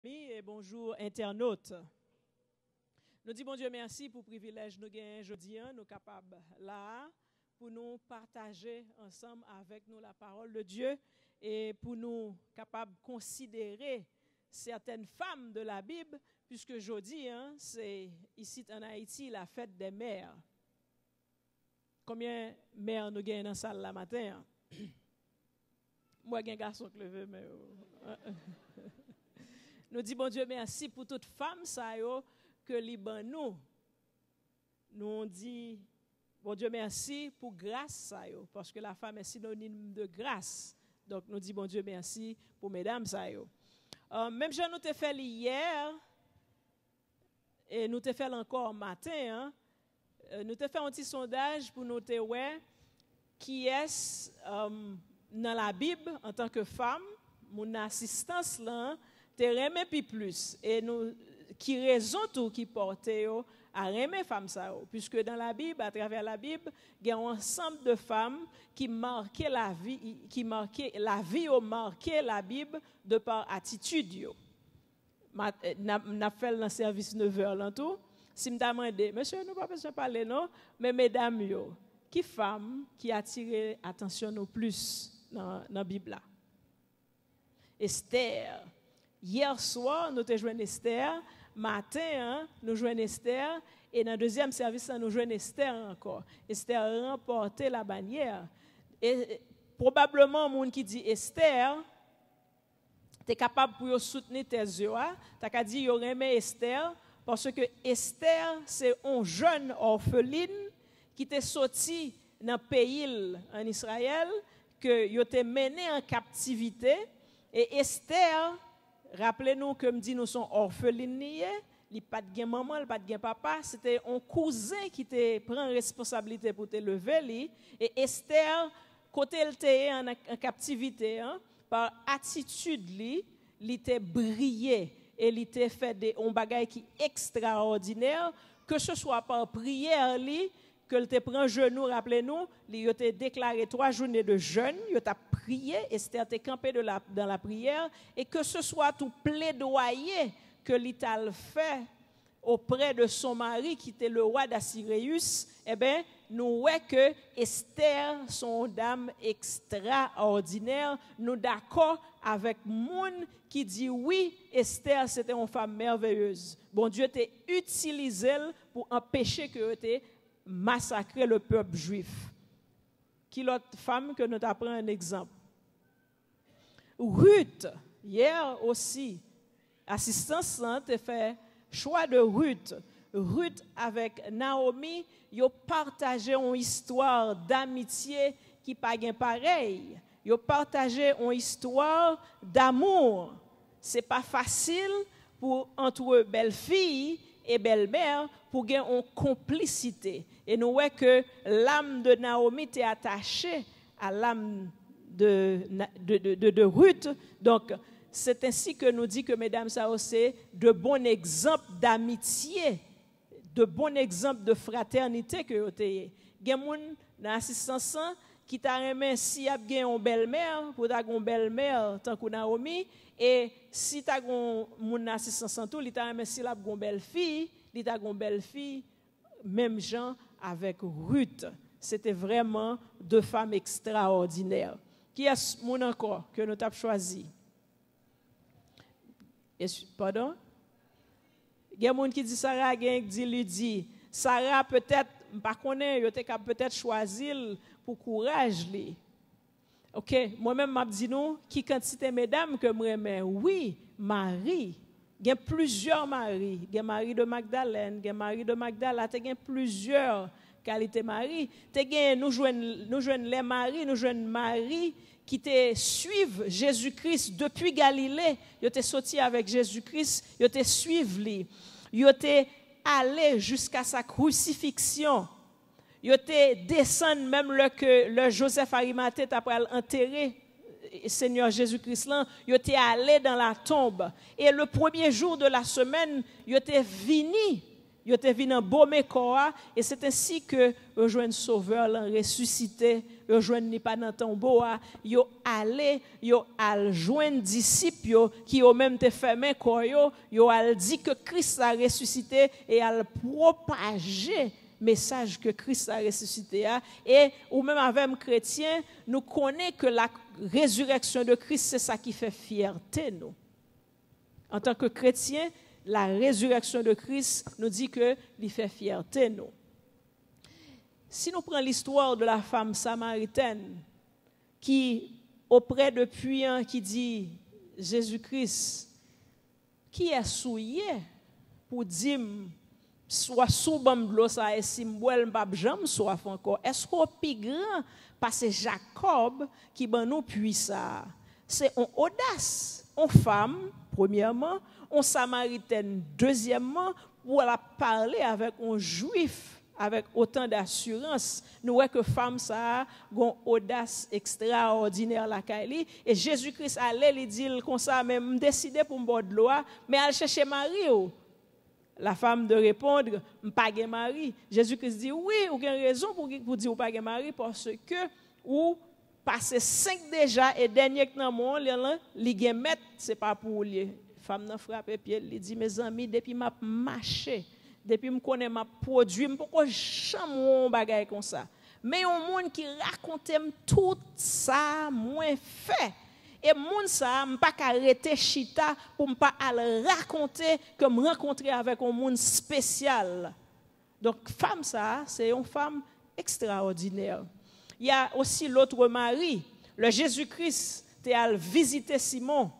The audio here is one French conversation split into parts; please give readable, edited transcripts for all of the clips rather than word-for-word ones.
Et bonjour internautes. Nous disons bon Dieu merci pour le privilège nous gagnons aujourd'hui, nous capables là pour nous partager ensemble avec nous la parole de Dieu et pour nous capables considérer certaines femmes de la Bible puisque aujourd'hui c'est ici en Haïti la fête des mères. Combien de mères nous gagnons dans la salle la matin? Moi j'ai un garçon qui levé mais nous disons, bon Dieu, merci pour toute femme ça que liban nous. Nous dit, bon Dieu, merci pour grâce ça parce que la femme est synonyme de grâce. Donc, nous disons, bon Dieu, merci pour mesdames ça même si nous t'ai fait hier, et nous t'ai fait encore matin, nous t'ai fait un petit sondage pour nous te ouais, qui est dans la Bible en tant que femme, mon assistance là, te remet puis plus et nous qui raison tout qui porte à remet femme ça puisque dans la Bible à travers la Bible il y a un ensemble de femmes qui marquaient la vie ou marqué la Bible de par attitude yo n'a fait dans service 9h là tout si me demandé monsieur nous pas besoin parler non mais mesdames yo qui femme qui attire attention nous plus dans la Bible là Esther. Hier soir, nous avons joué Esther. Matin, nous jouons Esther. Et dans le deuxième service, nous jouons Esther encore. Esther a remporté la bannière. Et probablement, les gens qui dit Esther, tu es capable de soutenir tes yeux. Tu as dit qu'il aimé Esther. Parce que Esther, c'est une jeune orpheline qui était sortie dans le pays en Israël, que il était menée en captivité. Et Esther, rappelez-nous que me dit nous sommes orphelines, il pas de maman, il pas de papa, c'était un cousin qui te prend responsabilité pour te lever et Esther côté elle était en captivité par attitude il était brillé et il était fait des bagaille qui extraordinaire que ce soit par prière que il te prend genou rappelez-nous il a déclaré 3 journées de jeûne il a prié Esther était campée dans la prière et que ce soit tout plaidoyer que l'Ital fait auprès de son mari qui était le roi d'Assyrius eh bien nous voyons que Esther son dame extraordinaire nous d'accord avec moun qui dit oui Esther c'était une femme merveilleuse bon Dieu t'a utilisé pour empêcher que te massacrer le peuple juif. Qui l'autre femme que nous t'apprend un exemple. Ruth, hier aussi, assistance te fait choix de Ruth. Ruth avec Naomi, ils ont partagé une histoire d'amitié qui pas gain pareil. Ils ont partagé une histoire d'amour. C'est pas facile pour entre belle-fille et belle-mère pour gagner une complicité. Et nous voyons que l'âme de Naomi est attachée à l'âme de Ruth. Donc, c'est ainsi que nous dit que, mesdames, ça c'est de bons exemples d'amitié, de bons exemples de fraternité que vous avez. Il y a des gens dans l'assistance qui t'a remis si y a une belle-mère, pour ta une belle-mère, tant que Naomi, et si tu as une assistance en tout, il t'a remis si la une belle-fille, il t'a une belle-fille, même gens avec Ruth. C'était vraiment 2 femmes extraordinaires. Qui est mon encore que nous avons choisi? Pardon? Il y a des gens qui disent Sarah, il y a qui dit Lydie. Sarah peut-être, par contre, il a peut-être choisi pour courage. Ok, moi-même, je dis nous, qui quantité mesdames que moi j'aime? Oui, Marie. Il y a plusieurs maris. Il y a Marie de Magdalène, il y a Marie de Magdala, il y a plusieurs qualités Marie. Nous jouons les maris, nous jouons Marie qui te suivent Jésus-Christ depuis Galilée. Ils étaient sortis avec Jésus-Christ, ils étaient suivis. Ils étaient allés jusqu'à sa crucifixion. Ils étaient descendus même le Joseph Arimathée après enterré. Seigneur Jésus-Christ là, il était allé dans la tombe et le premier jour de la semaine, il était venu Yo te vin embaumer corps et c'est ainsi que yo joine sauveur l'en ressuscité, yo joine ni pas dans tombeau, yo allé, yo al joine disciples yo qui yo même te fermé corps yo al dit que Christ a ressuscité et al propager message que Christ a ressuscité et ou même avec chrétien, nous connaissons que la résurrection de Christ c'est ça qui fait fierté nous. En tant que chrétien, la résurrection de Christ nous dit que il fait fierté nous. Si nous prenons l'histoire de la femme samaritaine qui auprès de puits qui dit Jésus-Christ, qui est souillé pour dire soit sous bamblo ça et si m'boel m'pa jamais soif encore. Est-ce qu'on plus grand parce que Jacob qui ban nous puits ça. C'est une audace, une femme premièrement, on samaritaine deuxièmement pour la parler avec un juif avec autant d'assurance. Nous voyons que femme ça a une audace extraordinaire la Kaili et Jésus-Christ allait lui dire comme ça même décider pour me boire de l'eau mais elle chercher Marie. La femme de répondre m'pas gen mari. Jésus-Christ dit oui, ou gen raison pour dire ou pas gen mari parce que ou passé 5 déjà et dernier que dans mon li gen met c'est pas pour lui. Femme n'a frappé pied, il dit mes amis depuis m'a marché, depuis me connais m'a produit, me pourquoi jamais bagay comme ça. Mais un monde qui raconte tout ça moins fait. Et moun ça m'pas arrêter chita pour m'pas aller raconter que me rencontrer avec un monde spécial. Donc femme ça, c'est une femme extraordinaire. Il y a aussi l'autre Marie, le Jésus-Christ t'est allé visiter Simon.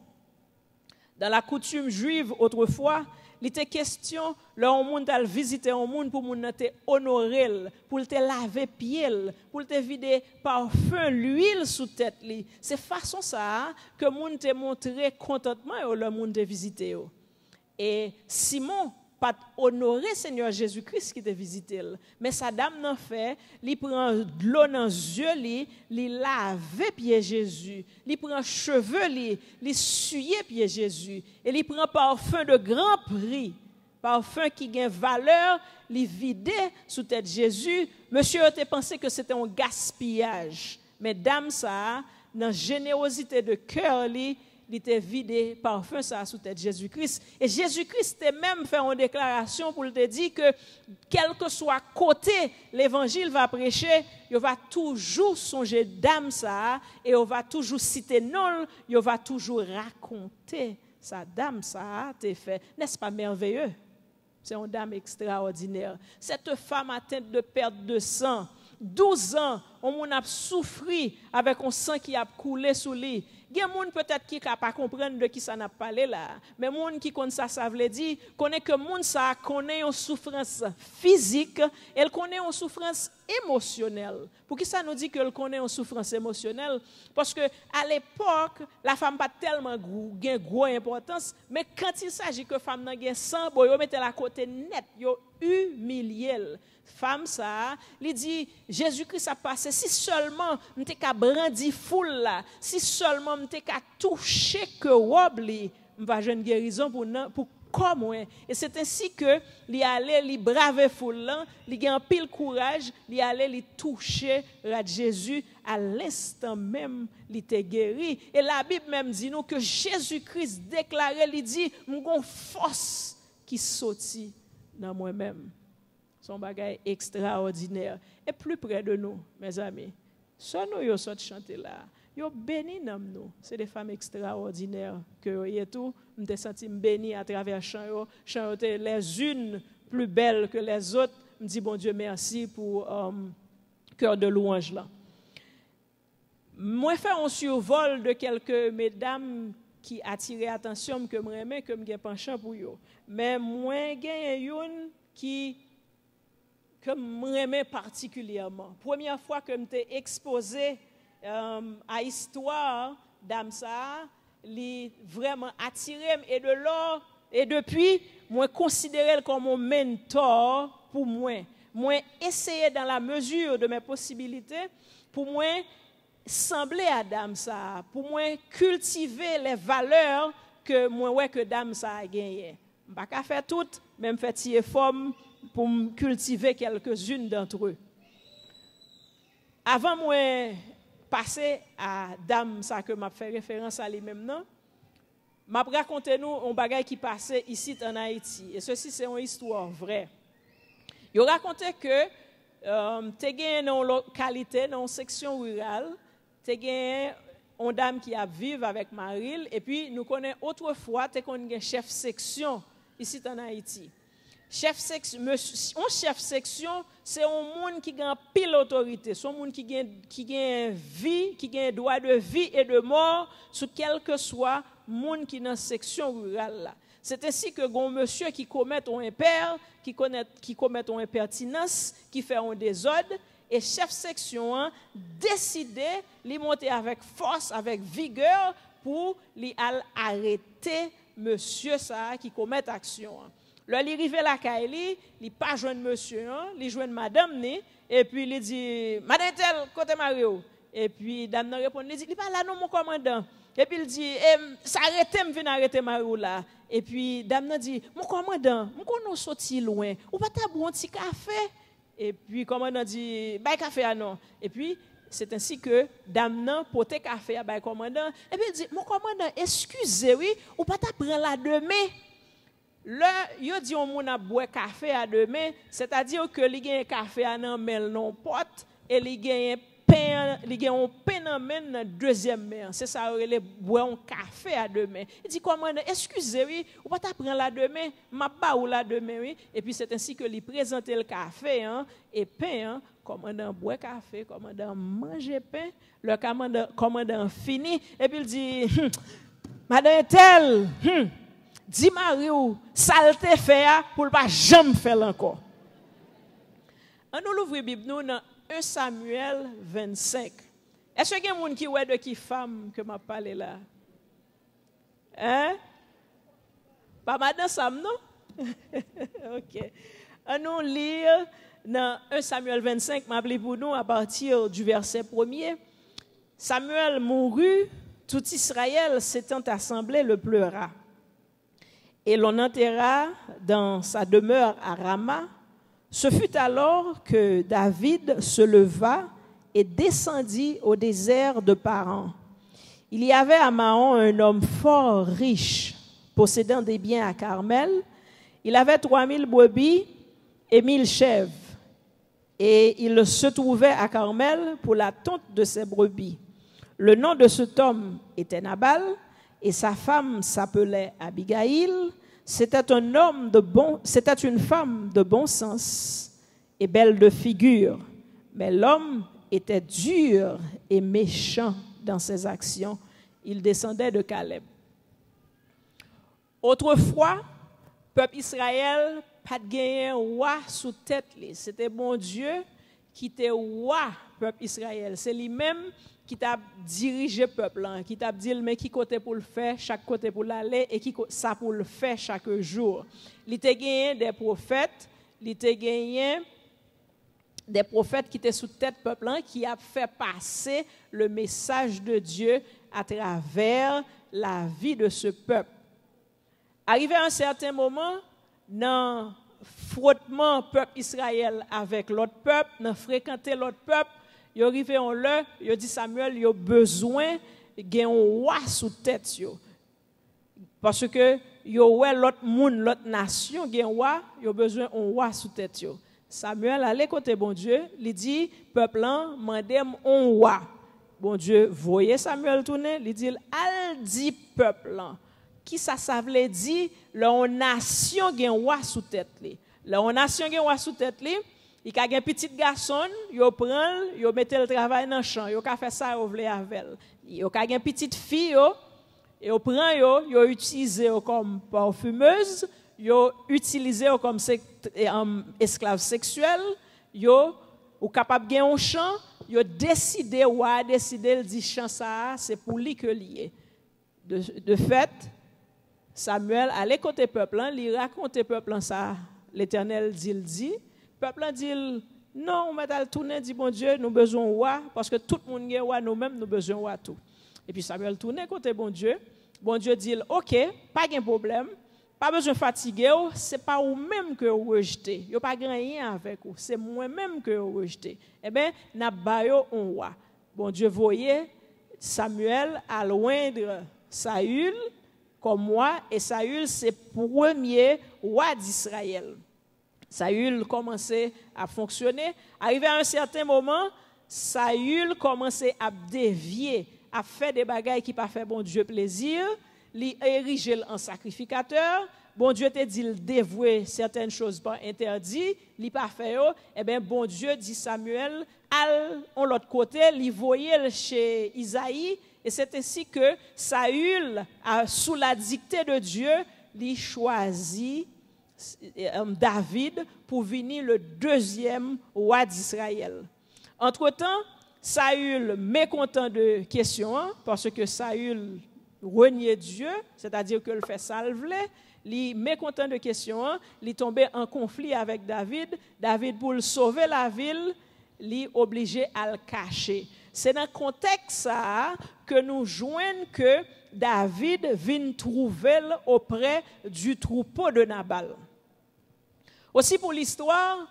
Dans la coutume juive autrefois, il était question leur monde d'aller visiter un monde pour moun te honorer, pour te laver pied, pour te vider parfum l'huile sous tête li. C'est façon ça que moun te montrer contentement au le monde de visiter. Et Simon pas honorer Seigneur Jésus-Christ qui te visité, mais sa dame n'en fait, il prend de l'eau dans les yeux, il lave pied Jésus, il prend cheveux, il suye pied Jésus, et il prend parfum de grand prix, parfum qui gagne valeur, il vide sous tête Jésus. Monsieur a pensé que c'était un gaspillage, mais dame ça, dans générosité de cœur, il était vidé parfum ça sous tête Jésus-Christ et Jésus-Christ a même fait une déclaration pour te dire que quel que soit côté l'évangile va prêcher, il va toujours songer d'âme ça et on va toujours citer non, il va toujours raconter sa dame ça t'est fait, n'est-ce pas merveilleux? C'est une dame extraordinaire. Cette femme atteinte de perte de sang, 12 ans, on a souffri avec un sang qui a coulé sous lui. Il y a des gens peut-être qui ne pas comprendre de qui ça n'a parlé là. Mais les gens qui connaissent ça, ça veut dire connaît que les gens connaît une souffrance physique et elle connaît une souffrance émotionnelle. Pour qui ça nous dit qu'elle connaît une souffrance émotionnelle? Parce que à l'époque, la femme n'a pas tellement gros importance, mais quand il s'agit que la femme n'a pas sang, elle met la côté net, elle humilié. Femme ça, il dit Jésus-Christ a passé si seulement m'te ka brandi foule là, si seulement m'te ka toucher que wobli, m'va jeune guérison pour comme et c'est ainsi que li allait li braver foule là, li gen pile courage, li allait li toucher rat Jésus à l'instant même li te guéri et la Bible même dit nous que Jésus-Christ déclarait li dit m'gon force qui sorti dans moi-même. Son bagage extraordinaire. Et plus près de nous, mes amis, soit nous yo sorti chanter là, yo béni nam nous. C'est des femmes extraordinaires que y tout, me senti béni à travers chant yo les unes plus belles que les autres. Me dit bon Dieu merci pour cœur de louange là. Moi faire un survol de quelques mesdames qui attirent attention que me remet que me penchant pour yo. Mais moi gagne une qui que m'aimais particulièrement. Première fois que m'étais exposé à l'histoire d'Amsa, li vraiment attiré et de là et depuis moi considéré comme mon mentor pour moi. Moi essayer dans la mesure de mes possibilités pour moi sembler à Damsa, pour moi cultiver les valeurs que moi ouais que Damsa a gagné. Pas qu'à faire tout, même faire tirer forme pour cultiver quelques-unes d'entre eux. Avant moi passer à dame ça que m'a fait référence à lui-même non, m'a raconté nous un bagage qui passait ici en Haïti et ceci c'est une histoire vraie. Il raconté que tu gagné dans une localité dans une section rurale, tu gagné une dame qui a vivre avec Maril et puis nous connaissons autrefois tu connais chef section ici en Haïti. Chef section, un chef section, c'est un monde qui a pile autorité, c'est un monde qui a vie, qui a droit de vie et de mort sur quel que soit monde qui est dans la section rurale là. C'est ainsi que un monsieur qui commet un impair, qui commet une impertinence, qui fait un désordre et chef section a décidé de monter avec force, avec vigueur pour arrêter monsieur ça qui commet action. Là, il arrive la Kaili, il pas joindre monsieur, il joindre madame ni et puis il dit madame tel côté Mario et puis dame répond il dit il pas là non mon commandant et puis il dit ça arrêter me venir arrêter Mario là et puis dame dit mon commandant mon qu'on sorti loin ou pas ta boire un petit café et puis commandant dit bail café ah non et puis c'est ainsi que dame nan pote café à bail commandant et puis il dit mon commandant excusez oui ou pas ta prendre là demain. Là, yo dit on moun a boire café à demain, c'est-à-dire que li gen café à nan men non pot et li gen un pain nan men nan deuxième main. C'est ça relé boire un café à demain. Il dit commandant, excusez oui, ou pas ta prendre là demain, m'a pas ou là demain oui. Et puis c'est ainsi que li présente le café et pain commandant boire café, commandant manger pain, le commandant fini et puis il dit madame tel dis Mario, saleté fait pour pas jamais faire encore. On nous l'ouvre Bible nous dans 1 Samuel 25. Est-ce qu'il y a des gens qui voient de qui femme que m'a parlé là? Hein? Pas madame Sam non? OK. On nous lire dans 1 Samuel 25, m'a appelé pour nous à partir du verset 1er. Samuel mourut, tout Israël s'étant assemblé le pleura. Et l'on enterra dans sa demeure à Rama. Ce fut alors que David se leva et descendit au désert de Paran. Il y avait à Mahon un homme fort riche, possédant des biens à Carmel. Il avait 3000 brebis et 1000 chèvres. Et il se trouvait à Carmel pour la tonte de ses brebis. Le nom de cet homme était Nabal. Et sa femme s'appelait Abigail. C'était une femme de bon sens et belle de figure. Mais l'homme était dur et méchant dans ses actions. Il descendait de Caleb. Autrefois, peuple Israël pas de gagné roi sous tête. C'était bon Dieu qui était roi peuple Israël. C'est lui-même qui t'a dirigé le peuple, qui t'a dit mais qui côté pour le faire, chaque côté pour l'aller et qui ça pour le faire chaque jour. Il t'a gagné des prophètes, il t'a gagné des prophètes qui étaient sous tête peuple qui a fait passer le message de Dieu à travers la vie de ce peuple. Arrivé à un certain moment dans frottement peuple Israël avec l'autre peuple, dans fréquenter l'autre peuple, yo arrivé en là, yo dit Samuel, yo besoin gen un roi sous tête yo. Parce que yo ouais l'autre monde, l'autre nation gen roi, yo besoin un roi sous tête yo. Samuel allait côté bon Dieu, il dit peuple là, mandem un roi. Bon Dieu, voyez Samuel tourner, il dit al dit peuple là. Qui ça veut dire la nation gen roi sous tête li. La nation gen roi sous tête li. Il y a un petit garçon, yo prend, yo mette le travail dans le champ, yo ka fait ça yo vle avec. Yo ka une petite fille yo prend yo utilise comme parfumeuse, yo utilise comme esclave sexuel, yo ou capable gen un champ, yo décider le dit champ ça c'est pour lui que lié. De fait, Samuel allait côté peuple, il raconte peuple ça, l'Éternel dit peuple dit non, on va tourner dit bon Dieu, nous besoin roi parce que tout le monde est roi, nous-mêmes nous besoin roi tout. Et puis Samuel tourne côté bon Dieu dit OK, pas de problème, pas besoin de fatiguer, c'est pas vous-même que vous rejetez. Vous pas rien avec vous, c'est moi-même que vous rejetez. Eh bien, n'a pas un roi. Bon Dieu voyait Samuel à loindre Saül comme moi, et Saül c'est premier roi d'Israël. Saül commençait à fonctionner. Arrivé à un certain moment, Saül commençait à dévier, à faire des bagailles qui pas fait bon Dieu plaisir, lui ériger en sacrificateur. Bon Dieu te dit de dévouer certaines choses pas interdites, lui pas fait. Eh bien, bon Dieu dit Samuel, al on l'autre côté, lui voyait chez Isaïe, et c'est ainsi que Saül, sous la dictée de Dieu, lui choisit David pour venir le deuxième roi d'Israël. Entre-temps, Saül, mécontent de question, parce que Saül reniait Dieu, c'est-à-dire que le fait salver, il mécontent de question, il tombé en conflit avec David. David, pour le sauver la ville, il obligé à le cacher. C'est dans ce contexte que nous joignons que David vient trouver auprès du troupeau de Nabal. Aussi pour l'histoire,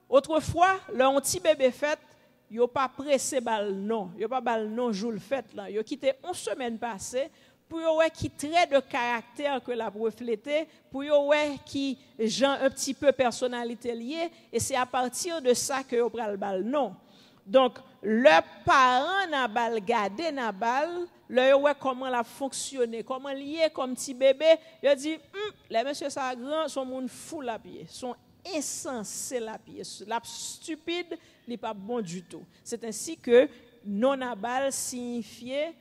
autrefois, leur petit bébé fête, ils n'ont pas pressé bal non, ils n'ont pas bal non jour le fête là, ils ont quitté une semaine passée pour voir qui trait de caractère que la refléter, pour voir qui gens un petit peu personnalité liée, et c'est à partir de ça que ils prennent le bal non. Donc leurs parents Nabal gardé Nabal, leur ouais comment la fonctionner, comment lié comme petit bébé, ils dit les monsieur ça grand sont monde fou la pied, sont insensé la pièce, la stupide n'est pas bon du tout. C'est ainsi que non Nabal signifiait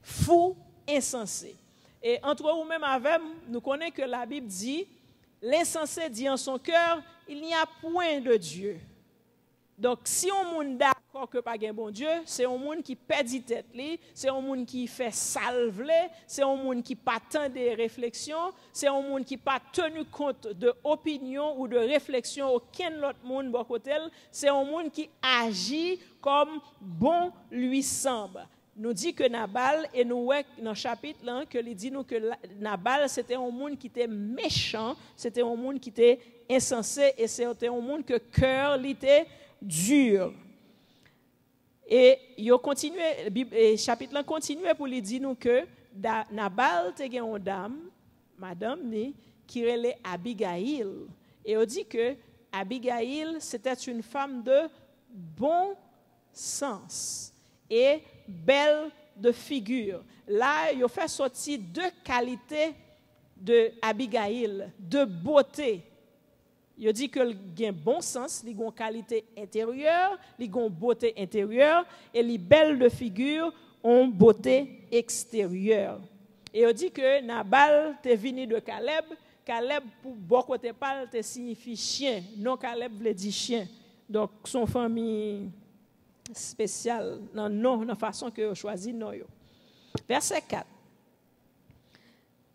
fou, insensé. Et entre vous-même avec, nous connaissons que la Bible dit, l'insensé dit en son cœur, il n'y a point de Dieu. Donc, si on monde d'accord que pas un bon Dieu, c'est un monde qui perdit tête, c'est un monde qui fait salver, c'est un monde qui pas tant de réflexions, c'est un monde qui pas tenu compte de opinion ou de réflexion aucun autre monde bon côté, c'est un monde qui agit comme bon lui semble. Nous dit que Nabal, et nous voyons dans le chapitre là, que il dit nous que Nabal c'était un monde qui était méchant, c'était un monde qui était insensé, et c'était un monde que cœur était dur. Et il continue, le chapitre là continue pour lui dire nous que Nabal te gen une dame, madame ni, qui relait Abigail. Et on dit que Abigail c'était une femme de bon sens et belle de figure. Là, il a fait sortir deux qualités de Abigail, de beauté. Il dit que il a un bon sens, il a une qualité intérieure, il a une beauté intérieure, et les belles de figure ont beauté extérieure. Et il dit que Nabal est venu de Caleb. Caleb, pour beaucoup de parler, signifie chien. Non, Caleb veut dire chien. Donc, son famille spéciale, non, la façon que choisit non. Verset 4.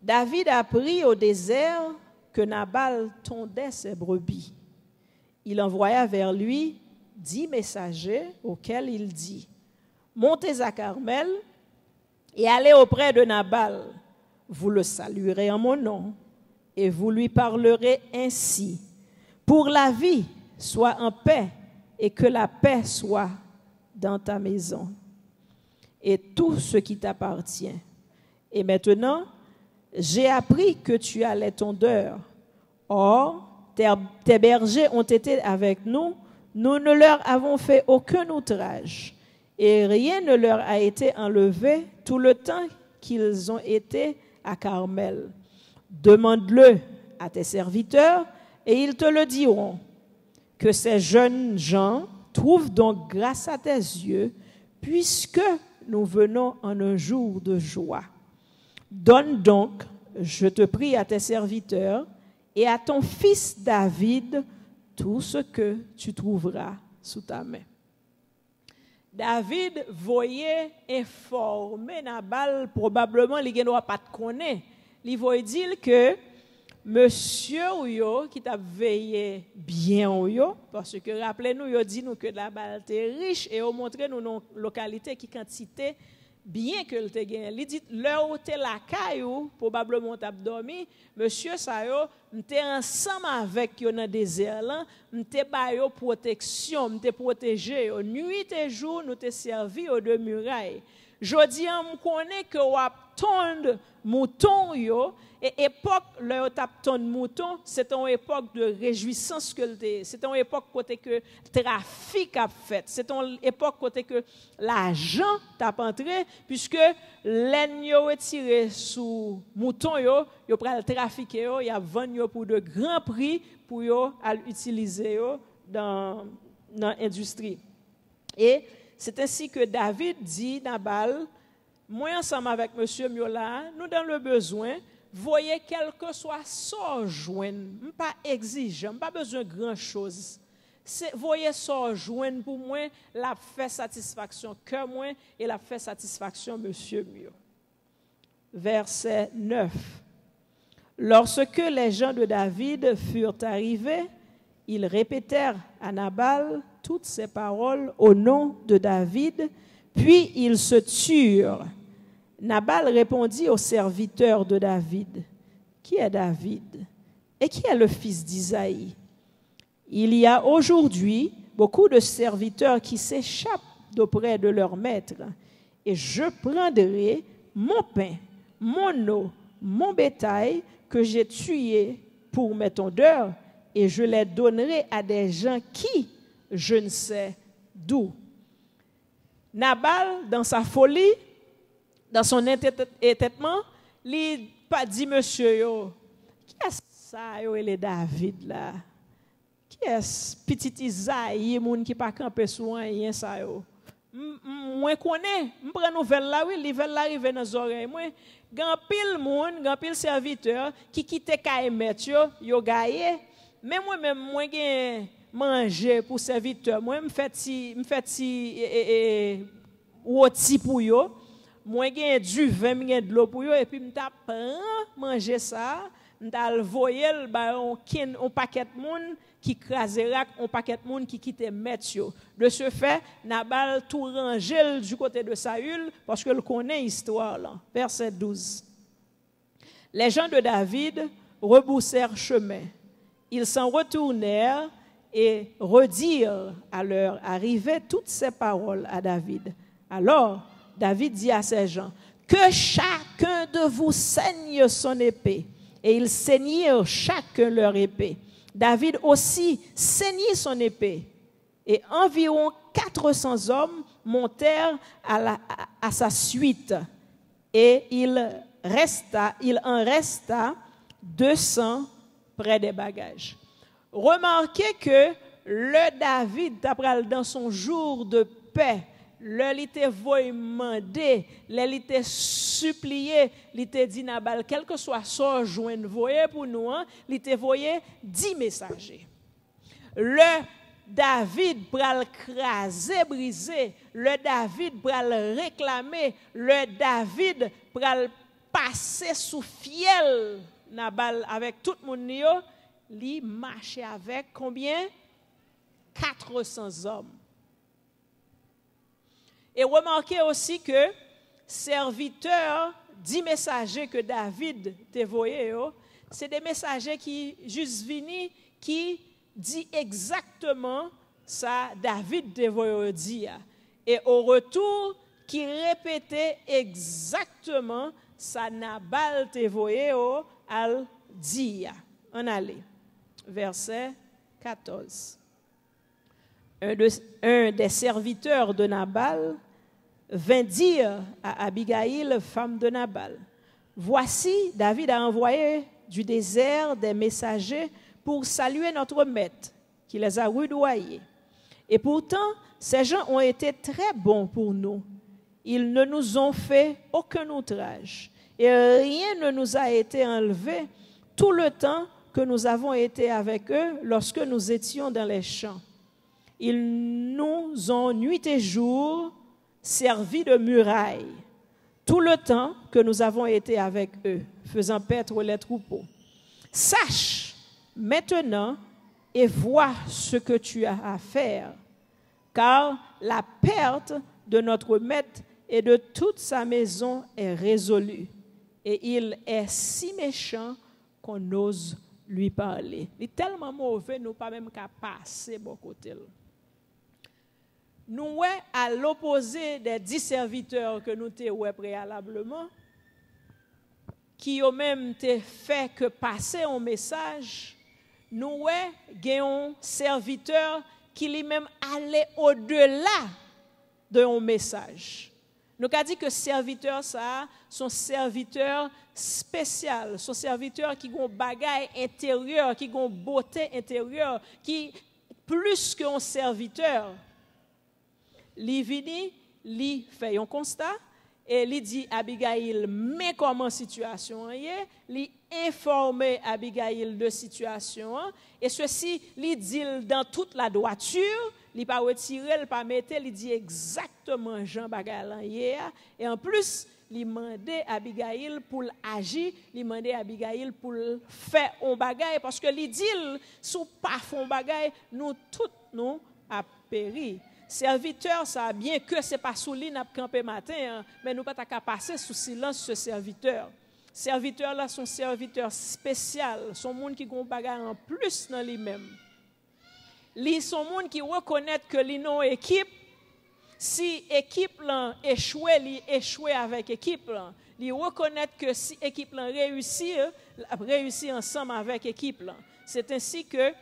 David a appris au désert que Nabal tondait ses brebis. Il envoya vers lui 10 messagers auxquels il dit: montez à Carmel et allez auprès de Nabal. Vous le saluerez en mon nom et vous lui parlerez ainsi: pour la vie, sois en paix et que la paix soit dans ta maison et tout ce qui t'appartient. Et maintenant, j'ai appris que tu as les tondeurs. Or, tes bergers ont été avec nous, nous ne leur avons fait aucun outrage, et rien ne leur a été enlevé tout le temps qu'ils ont été à Carmel. Demande-le à tes serviteurs, et ils te le diront. Que ces jeunes gens trouvent donc grâce à tes yeux, puisque nous venons en un jour de joie. Donne donc, je te prie, à tes serviteurs et à ton fils David tout ce que tu trouveras sous ta main. David voyait informer Nabal, probablement il ne pas de connaître. Il voyait dire que monsieur yo qui t'a veillé bien yo, parce que rappelez-nous, il dit nous que Nabal était riche et il montré nous une localité qui quantité bien que le te gagné. Il dit l'heure où t'es la caillou probablement t'as dormi, monsieur ça yo, m'était ensemble avec yo dans désert là, m'était ba yo protection, m'était protégé yo nuit et jour nous t'ai servi aux deux murailles. Jodi an me connaît que ou tond mouton yo et époque le tap tond mouton, c'est une époque de réjouissance que c'est une époque côté que trafic a fait, c'est une époque côté que l'argent t'a entré puisque laine yo retiré sous mouton yo pral trafiquer yo, y a vendre yo pour de grands prix pour yo à utiliser yo dans l'industrie. Et c'est ainsi que David dit Nabal, moi ensemble avec monsieur Miola, nous dans le besoin, voyez quel que soit son joindre, pas exigeant, pas besoin de grand chose. Voyez son joindre pour moi, la fait satisfaction que moi et la fait satisfaction monsieur Mio. Verset 9. Lorsque les gens de David furent arrivés, ils répétèrent à Nabal toutes ces paroles au nom de David, puis ils se turent. Nabal répondit aux serviteurs de David, « Qui est David? Et qui est le fils d'Isaïe? Il y a aujourd'hui beaucoup de serviteurs qui s'échappent d'auprès de leur maître, et je prendrai mon pain, mon eau, mon bétail que j'ai tué pour mes tondeurs, et je les donnerai à des gens qui, je ne sais d'où. » Nabal, dans sa folie, dans son entêtement, il pas dit monsieur yo, qui est ça yo et David là? Qui est petit Isaïe moun qui pas camper sous rien ça yo? Moi connais, me prend nouvelle là oui, nouvelle là arrive dans oreilles moi. Gan pile moun, gan pile serviteur qui quitte kay met yo gaye, mais moi même moi gen manger pour serviteur, moi me fait si rôti pour yo. Moi gen du vin, gen de l'eau pour yo et puis m'ta prend manger ça, m'ta voyer un paquet moun qui craserak, un paquet moun qui quitte mettre yo. De ce fait, Nabal tout rangel du côté de Saül parce que le connaît histoire là. Verset 12. Les gens de David rebroussèrent chemin. Ils s'en retournèrent et redirent à leur arrivée toutes ces paroles à David. Alors David dit à ses gens, que chacun de vous saigne son épée. Et ils saignirent chacun leur épée. David aussi saignit son épée. Et environ 400 hommes montèrent à sa suite. Et il en resta 200 près des bagages. Remarquez que le David, dans son jour de paix, il était demandé, il était supplié, il était dit Nabal, quel que soit son joint voyé pour nous, il était voyé 10 messagers. Le David pral craser, briser, le David pral réclamer, le David pral passer sous fiel Nabal avec tout le monde, il marchait avec combien? 400 hommes. Et remarquez aussi que serviteurs, 10 messagers que David t'a envoyé, c'est des messagers qui juste vini qui dit exactement ça David t'a envoyé. Et au retour, qui répétait exactement ça Nabal t'a envoyé al dire. On allait. Verset 14. Un des serviteurs de Nabal vint dire à Abigail, femme de Nabal, « Voici, David a envoyé du désert des messagers pour saluer notre maître, qui les a rudoyés. Et pourtant, ces gens ont été très bons pour nous. Ils ne nous ont fait aucun outrage, et rien ne nous a été enlevé tout le temps que nous avons été avec eux lorsque nous étions dans les champs. Ils nous ont nuit et jour servi de muraille tout le temps que nous avons été avec eux, faisant paître les troupeaux. Sache maintenant et vois ce que tu as à faire, car la perte de notre maître et de toute sa maison est résolu. Et il est si méchant qu'on ose lui parler. Il est tellement mauvais, nous pas même qu'à passer bon côté. Nous, à l'opposé des 10 serviteurs que nous t'avons préalablement, qui ont même fait que passer un message, nous avons un serviteur qui lui-même allait au-delà d'un message. Nous avons dit que serviteur, ça, son serviteur spécial, son serviteur qui a un bagage intérieur, qui a une beauté intérieure, qui plus qu'un serviteur. Li vini, li fait un constat et li dit Abigail mais comment situation est, li informer Abigail de situation et ceci li dit dans toute la droiture, li pas retirer, il pas mettre, li dit exactement Jean Bagal et en plus li mandé Abigail pour agir, li mandé Abigail pour faire un bagay parce que li dit sous pas font bagay nous toutes nous a péri. Serviteur, ça bien que ce n'est pas sous lui n'a campé matin, mais nous pas qu'à passer sous silence ce serviteur. Serviteur là, son serviteur spécial, son monde qui a un bagage en plus dans lui-même. Li son monde qui reconnaît que li non équipe, si équipe là échoué, li échoué avec équipe là. Li reconnaît que si équipe là réussit ensemble avec équipe là. C'est ainsi que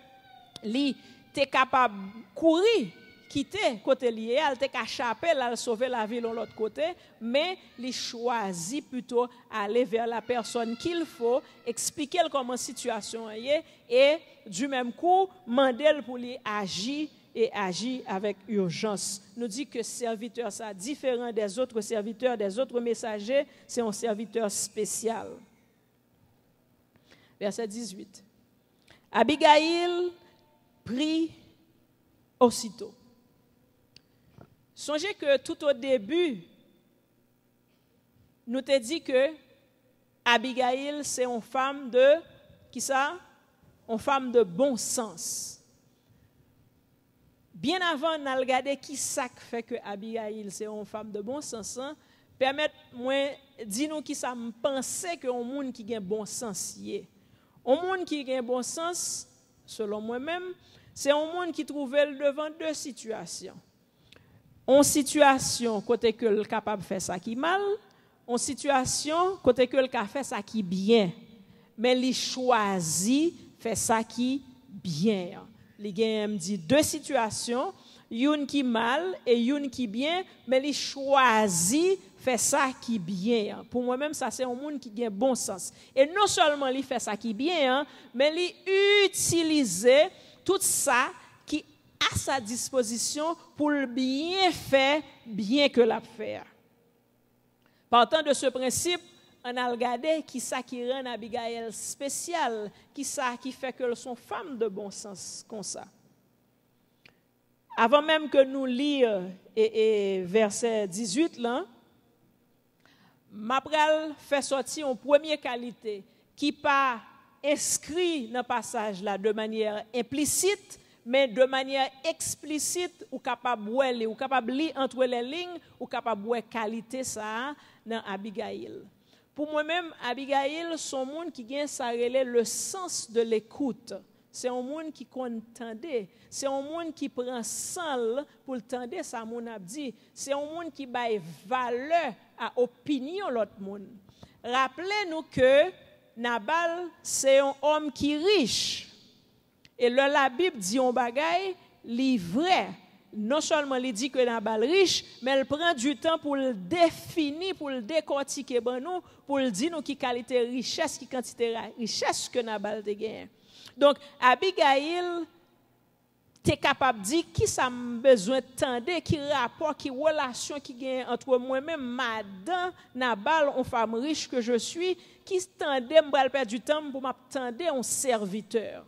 li t'es capable courir quitter côté lié, elle te échapper, elle sauver la vie de l'autre côté, mais il choisit plutôt aller vers la personne qu'il faut, expliquer comment la situation est et du même coup, demander pour lui agir et agir avec urgence. Nous dit que serviteur ça différent des autres serviteurs, des autres messagers, c'est un serviteur spécial. Verset 18. Abigail prit aussitôt. Songez que tout au début, nous t'ai dit que Abigail, c'est une femme de, qui ça? Une femme de bon sens. Bien avant, on a regardé qui ça fait que Abigail, c'est une femme de bon sens. Hein? Permettez-moi, dis-nous qui ça me pensait que un monde qui a bon sens y est. Un monde qui a bon sens, selon moi-même, c'est un monde qui trouvait devant deux situations. En situation côté que le capable faire ça qui mal, en situation côté que le capable faire ça qui bien, mais il choisit faire ça qui bien. Il gagne dit deux situations, une qui mal et une qui bien, mais il choisit faire ça qui bien. Pour moi-même ça c'est un monde qui a bon sens. Et non seulement il fait ça qui bien, mais il utilise tout ça qui à sa disposition pour le bien faire, bien que la faire. Partant de ce principe, on a regardé qui ça qui rend Abigail spéciale, qui ça qui fait que sont femmes de bon sens comme ça. Avant même que nous lisions verset 18 là, m'apral fait sortir une première qualité qui pas inscrit dans le passage là de manière implicite, mais de manière explicite, ou capable de ou capable lire entre les lignes, ou capable de qualité ça dans Abigail. Pour moi-même, Abigail, son monde qui gagne ça le sens de l'écoute. C'est un monde qui contendait, c'est un monde qui prend sang pour tendre ça mon a dit. C'est un monde qui baille valeur à opinion l'autre monde. Rappelez-nous que Nabal c'est un homme qui est riche. Et là, la Bible dit un bagay, li vrai. Non seulement il dit que Nabal riche, mais elle prend du temps pour le définir, pour le décortiquer pour le dire qui qualité richesse, qui quantité richesse que Nabal te gagne. Donc Abigail t'es capable de dire qui ça me besoin de tendre, qui rapport, qui relation qui gagne entre moi-même, madame Nabal, une femme riche que je suis, qui tendait me perdre du temps pour m'attendre un serviteur.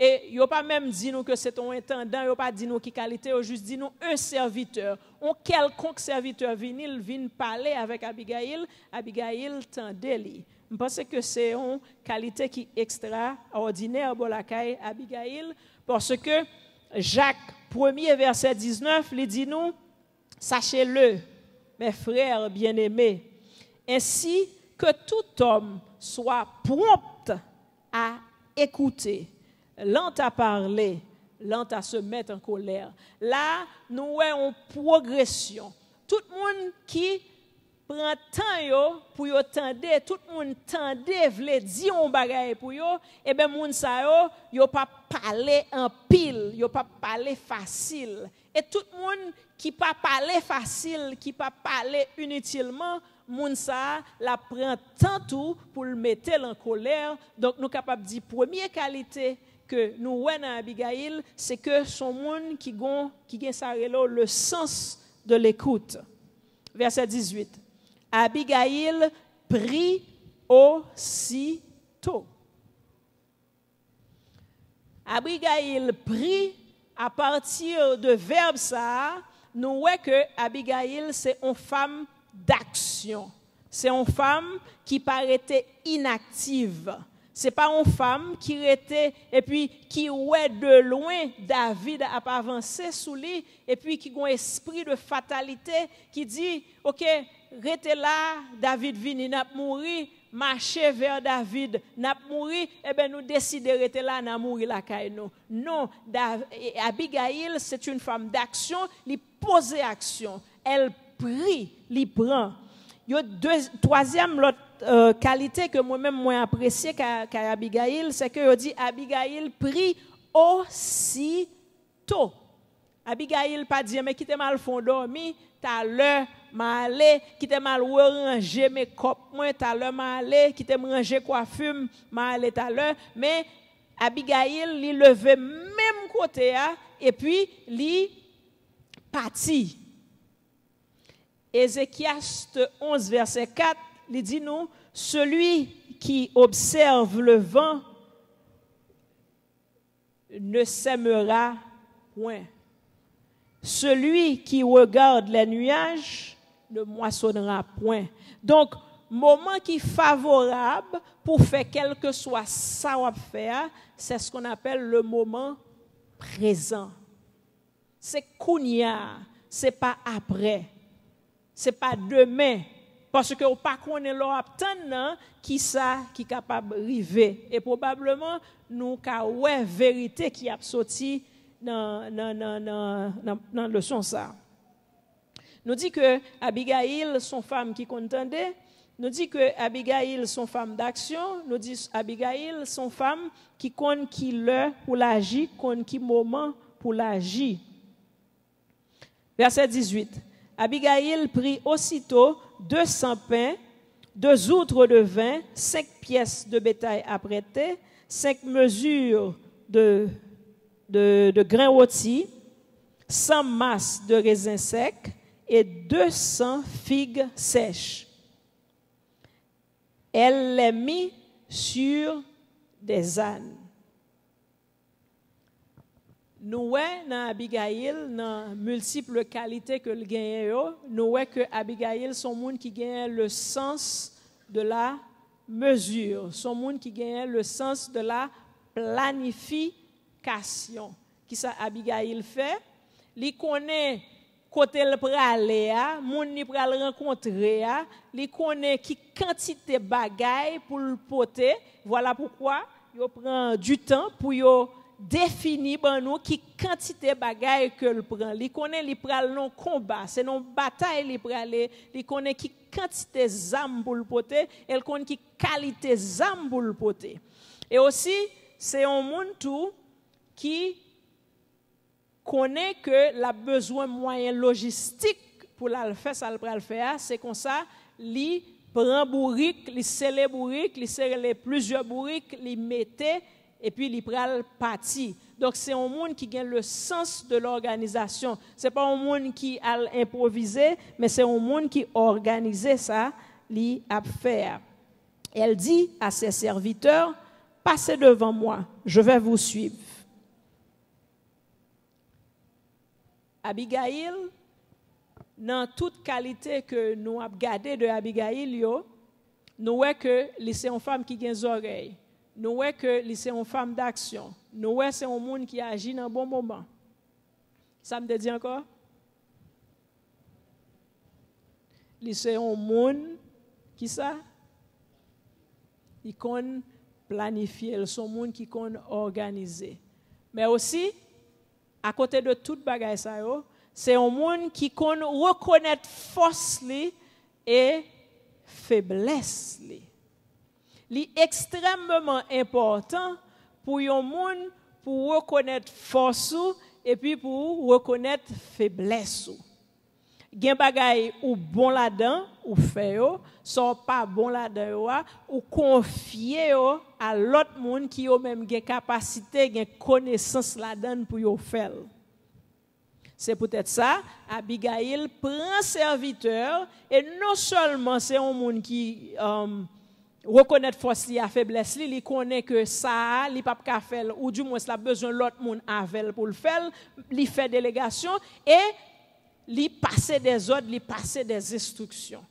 Et yo pas même dit nous que c'est un intendant, yo pas dit nous qui qualité, yo juste dit nous un serviteur. Un quelconque serviteur vient parler avec Abigail, Abigail tendait li. Je pense que c'est une qualité qui est extraordinaire pour la caille Abigail parce que Jacques 1er verset 19 il dit nous sachez-le mes frères bien-aimés, ainsi que tout homme soit prompt à écouter, lent à parler, lent à se mettre en colère. Là, nous voyons une progression. Tout le monde qui prend temps yo pour yo tendre, tout le monde tende vle dire un bagay pour yo, et ben moun sa yo pas parler en pile, yo pas parler facile. Et tout le monde qui pas parler facile, qui pas parler inutilement, moun sa la prend tant tout pour le mettre en colère. Donc nous capable dire première qualité que nous voyons dans Abigail, c'est que son monde qui gagne ça le sens de l'écoute. Verset 18. Abigail prit aussitôt. Abigail prit à partir de verbe ça, nous voyons que Abigail c'est une femme d'action. C'est une femme qui paraît inactive. C'est pas une femme qui était et puis qui ouais de loin David a pas avancé sous lui et puis qui a un esprit de fatalité qui dit OK, restez là, David vini n'a mourir, marcher vers David n'a mourir et ben nous décider rester là n'a mourir la caille nous. Non, Abigail c'est une femme d'action, elle pose action, elle prie, elle prend. Il y a troisième qualité que moi-même moi apprécié qu'à Abigail, c'est que dit Abigail prie aussitôt. Abigail pas dire mais qui t'es mal fond dormi, t'as l'heure m'aller, qui t'es mal ranger mes copes, moi t'as l'heure m'aller, qui t'es ranger coiffure, m'aller t'as l'heure, mais Abigail li levé même côté et puis li parti. Ézéchias 11 verset 4, il dit nous, celui qui observe le vent ne sèmera point. Celui qui regarde les nuages ne moissonnera point. Donc, moment qui est favorable pour faire quel que soit ça à faire, c'est ce qu'on appelle le moment présent. C'est kounia, c'est pas après. C'est pas demain parce que on pas connaît l'obtenant qui ça qui capable arriver et probablement nous ka ouais vérité qui a sorti dans le son ça. Nous dit que Abigail son femme qui contendait, nous dit que Abigail son femme d'action, nous dit Abigail son femme qui compte qui l'heure pour l'agir, compte qui moment pour l'agir. Verset 18. Abigail prit aussitôt 200 pains, 2 outres de vin, 5 pièces de bétail apprêtées, 5 mesures de grains rôtis, 100 masses de raisins secs et 200 figues sèches. Elle les mit sur des ânes. Nous voyons dans Abigail, dans multiples qualités que le gagne, nous voyons que Abigail sont monde qui gagne le sens de la mesure, sont monde qui gagne le sens de la planification. Qui ça Abigail fait? Il connaît côté le praler, moun ni pral rencontrer, il connaît qui quantité bagaille pour le porter. Voilà pourquoi il prend du temps pour yo définir ban nous qui quantité bagaille que le prend. Il connaît li pral non combat, c'est non bataille li pralé, il connaît qui quantité zam pour le porter, elle connaît qui qualité zam pour le porter. Et aussi c'est un monde tout qui connaît que la besoin moyen logistique pour la faire ça le pral faire, c'est comme ça li prend bourrique, li scellé bourrique, li scellé plusieurs bourriques, li mettait et puis il pral parti. Donc c'est un monde qui gagne le sens de l'organisation. C'est pas un monde qui a improvisé, mais c'est un monde qui organise ça, li a faire. Elle dit à ses serviteurs, passez devant moi, je vais vous suivre. Abigail, dans toute qualité que nous avons gardé de Abigail, nous voyons que c'est une femme qui a des oreilles. Nous voyons que c'est une femme d'action. Nous voyons que c'est un monde qui agit dans un bon moment. Ça me dit encore? C'est un monde qui ça? Il qu'on planifier, son monde qui qu'on organiser. Mais aussi, à côté de toute bagaille ça yo, c'est un monde qui qu'on reconnaître force li et faiblesse li. Li extrêmement important pour un monde pour reconnaître force et puis pour reconnaître faiblesse. Gen bagay ou bon là-dedans ou fait yo, sont pas bon là-dedans ou confier yo à l'autre monde qui yo même gen capacité, gen connaissance là-dedans pour yo faire. C'est peut-être ça, Abigail prend serviteur et non seulement c'est un monde qui reconnaît force li à faiblesse li, il connaît que ça li pas ka faire ou du moins il a besoin l'autre monde avec pour le faire, il fait délégation et li passer des ordres, li passer des instructions.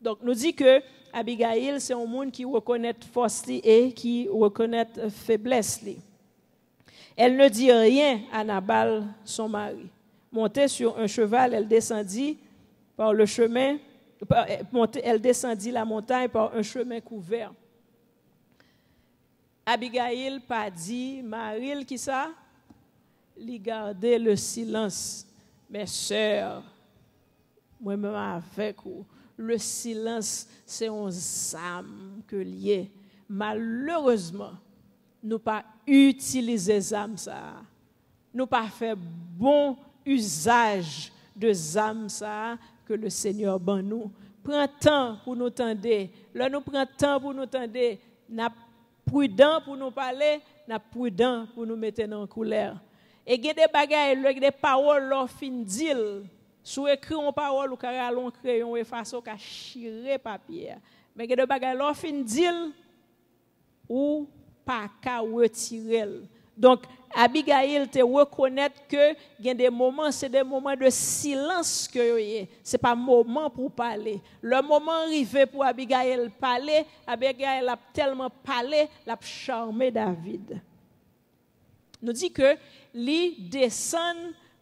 Donc nous dit que Abigail c'est un monde qui reconnaît force li et qui reconnaît faiblesse li. Elle ne dit rien à Nabal son mari. Montée sur un cheval, elle descendit par le chemin, elle descendit la montagne par un chemin couvert. Abigail pas dit, Maril qui ça? Li gardait le silence. Mes sœurs, moi-même avec vous, le silence, c'est un âme que lié. Malheureusement, nous pas utiliser âme ça. Nous pas faire bon usage de âme ça que le Seigneur ban nous. Prends temps pour nous tendre. Là nous prend temps pour nous tendre. N'a prudent pour nous parler, n'a prudent pour nous mettre en colère. Et il y a des bagages, des paroles, leur fin dire. Sous écrit en parole, ou caralon crayon et façon qu'à chirer papier. Mais il y a des bagages, leur fin dire, ou pas qu'à retirer. Donc, Abigail te reconnaître que il y a des moments, c'est des moments de silence que c'est pas moment pour parler. Le moment arrivé pour Abigail parler, Abigail a tellement parlé, l'a charmé David. Nous dit que lui descend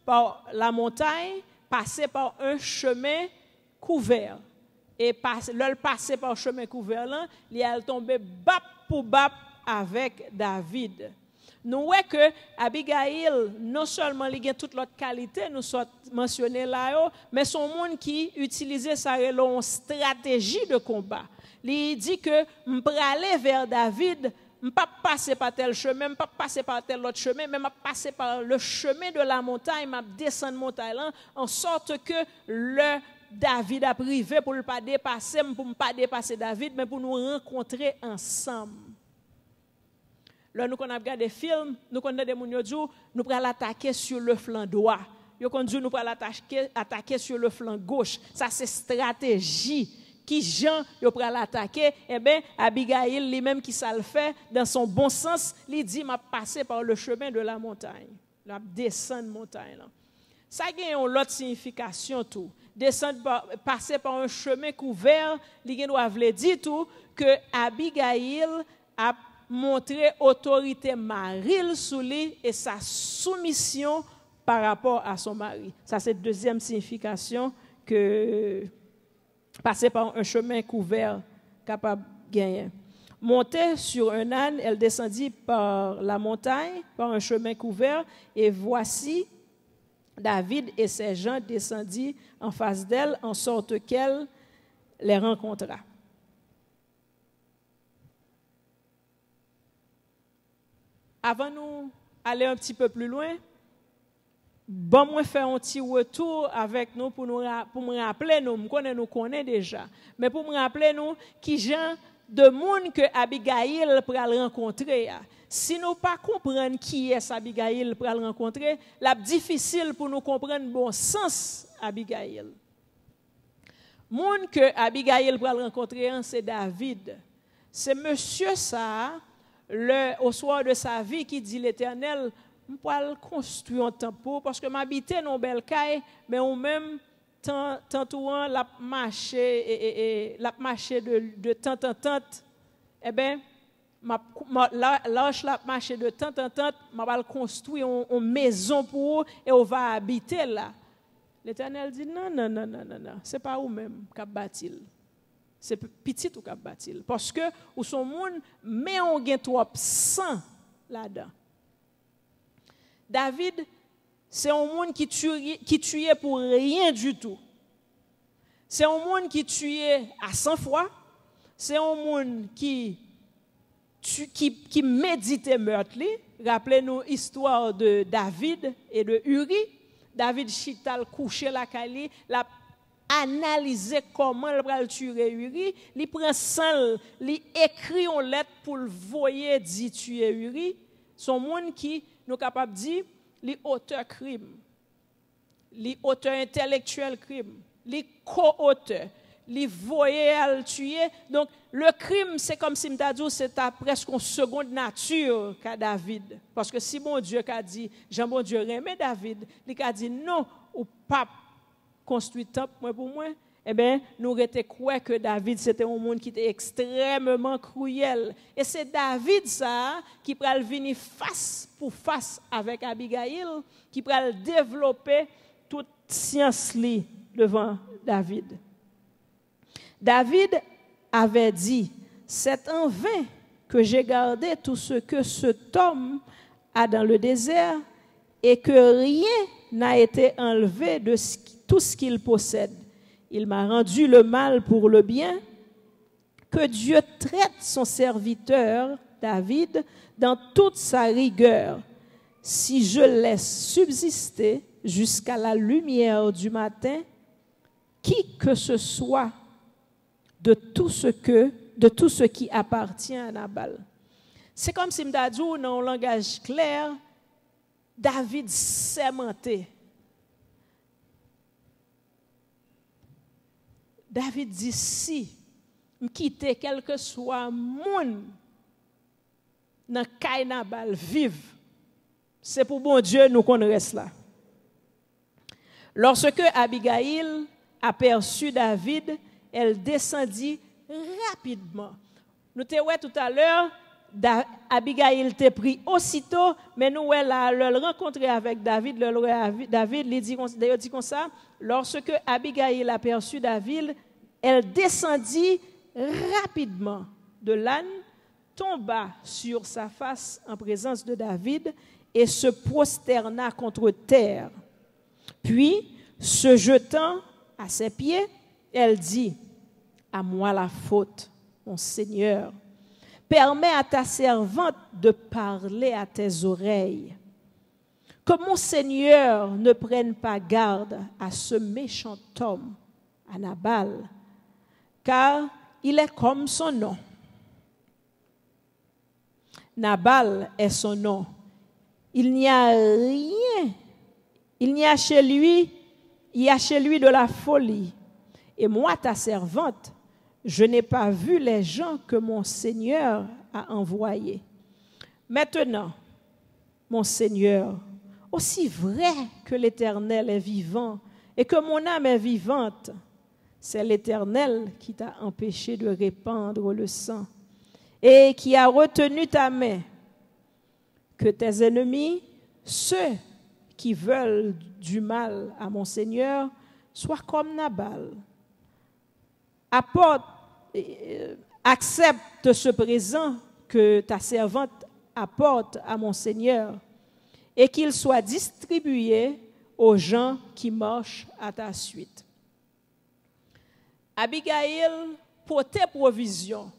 par la montagne, passer par un chemin couvert. Et passer par le chemin couvert là, il a tombé bap pour bap avec David. Nous voyons que Abigail, non seulement il a toute l'autre qualité, nous sommes mentionnés là, mais son monde qui utilisait sa stratégie de combat. Il dit que je peux aller vers David, je ne peux pas passer par tel chemin, je ne peux pas passer par tel autre chemin, mais je peux passer par le chemin de la montagne, je descendre la montagne là, en sorte que le David a privé pour ne pas dépasser, pour ne pas dépasser David, mais pour nous rencontrer ensemble. Là, nous, quand on a regardé des films, nous, quand on a des gens nous pourrons l'attaquer sur le flanc droit. Nous, quand nous pourrons l'attaquer sur le flanc gauche. Ça, c'est stratégie. Qui Jean, il pourra l'attaquer. Eh bien, Abigail, lui-même qui ça le fait, dans son bon sens, il dit, m'a passé par le chemin de la montagne. La descendre montagne. Là. Ça a une autre signification, tout. Passer par un chemin couvert, il doit dire tout que Abigail a montré autorité maril sous lui et sa soumission par rapport à son mari. Ça, c'est la deuxième signification que passer par un chemin couvert capable de gagner. Montée sur un âne, elle descendit par la montagne, par un chemin couvert, et voici, David et ses gens descendit en face d'elle, en sorte qu'elle les rencontra. Avant nous aller un petit peu plus loin, bon, moi faire un petit retour avec nous pour me rappeler nous, nous connaît déjà, mais pour me rappeler nous qui gens de monde que Abigail pour rencontrer. Si nous pas comprendre qui est Abigail pour rencontrer, c'est difficile pour nous comprendre bon sens Abigail. Monde que Abigail pour rencontrer c'est David. C'est monsieur ça au soir de sa vie qui dit l'Éternel, je vais construire un temple parce que m'habite dans belle caille mais ou même tant la marché de tant eh ben lâche la marché de tant m'a va construire une maison pour et on va habiter là. L'Éternel dit non, non, non, non, non, non. C'est pas vous-même qui avez bâti. C'est petit ou qui avez bâti. Parce que ou son monde, mais on gagne trop sang là-dedans. David, c'est un monde qui tuait pour rien du tout. C'est un monde qui tuait à 100 fois. C'est un monde qui méditait meurtre. Rappelez-nous l'histoire de David et de Uri. David chital couché la Kali, l'a analysé comment il va tuer Uri. Il prend sang, il écrit une lettre pour le voyer dit tuer Uri. Son monde qui nous capable de dire les auteurs crime, les auteurs intellectuels crime, les co-auteurs, les voyer à le tuer. Donc le crime, c'est comme si m'ta dit c'est presque une seconde nature qu'a David. Parce que si mon Dieu a dit, Jean bon Dieu aimait David, il a dit non, ou pas construit temple pour moi, eh bien, nous avons croire que David, c'était un monde qui était extrêmement cruel. Et c'est David, ça, qui va venir face pour face avec Abigail, qui va développer toute science devant David. David avait dit, c'est en vain que j'ai gardé tout ce que cet homme a dans le désert et que rien n'a été enlevé de tout ce qu'il possède. Il m'a rendu le mal pour le bien. Que Dieu traite son serviteur, David, dans toute sa rigueur. Si je laisse subsister jusqu'à la lumière du matin, qui que ce soit de tout ce qui appartient à Nabal. C'est comme si m'dadou dans un langage clair, David s'est menté. David dit si me quitter quel que soit moun dans kay Nabal vive, c'est pour bon Dieu nous qu'on reste là. Lorsque Abigail aperçut David, elle descendit rapidement. Nous te ouais tout à l'heure, Abigail te pris aussitôt, mais nous le rencontrer avec David, David lui dit comme ça, lorsque Abigail aperçut David, elle descendit rapidement de l'âne, tomba sur sa face en présence de David et se prosterna contre terre. Puis, se jetant à ses pieds, elle dit, à moi la faute, mon Seigneur. Permets à ta servante de parler à tes oreilles. Que mon Seigneur ne prenne pas garde à ce méchant homme, à Nabal, car il est comme son nom. Nabal est son nom. Il n'y a rien, il y a chez lui de la folie. Et moi, ta servante, je n'ai pas vu les gens que mon Seigneur a envoyés. Maintenant, mon Seigneur, aussi vrai que l'Éternel est vivant et que mon âme est vivante, c'est l'Éternel qui t'a empêché de répandre le sang et qui a retenu ta main. Que tes ennemis, ceux qui veulent du mal à mon Seigneur, soient comme Nabal. Accepte ce présent que ta servante apporte à mon Seigneur et qu'il soit distribué aux gens qui marchent à ta suite. Abigail portait provision,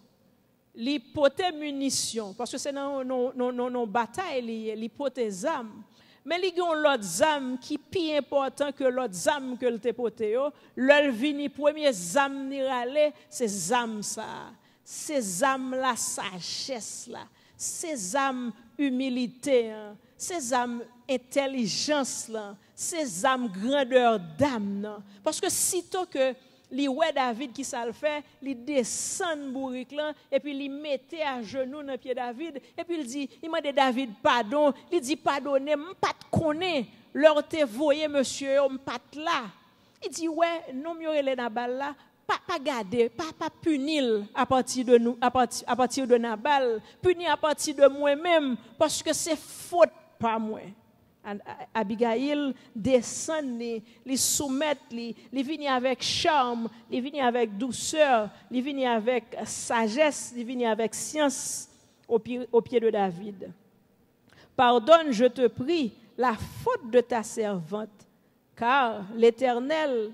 li portait munitions, parce que c'est dans bataille, li portait armes. Mais il y a l'autre âme qui est plus important que l'autre âme que le te porté. L'ol vini premier âme ni rale, c'est âme ça. Ces âmes la sagesse là, ces âmes humilité, ces âmes intelligence là, ces âmes grandeur d'âme. Parce que sitôt que li ouais David qui ça le fait, li descend bourrique là et puis li mettait à genoux dans pied David et puis il m'a dit David pardon, il dit pardonnez, m'pas te connaît, leur te voyé monsieur, m'pas là. Il dit ouais, non mieux les Nabal là, pas garder, pas punir à partir de nous, à partir de Nabal, punir à partir de moi-même parce que c'est faute pas moi. Abigail descend, il soumet, il vient avec charme, il vient avec douceur, il vient avec sagesse, il vient avec science au pied de David. Pardonne, je te prie, la faute de ta servante, car l'Éternel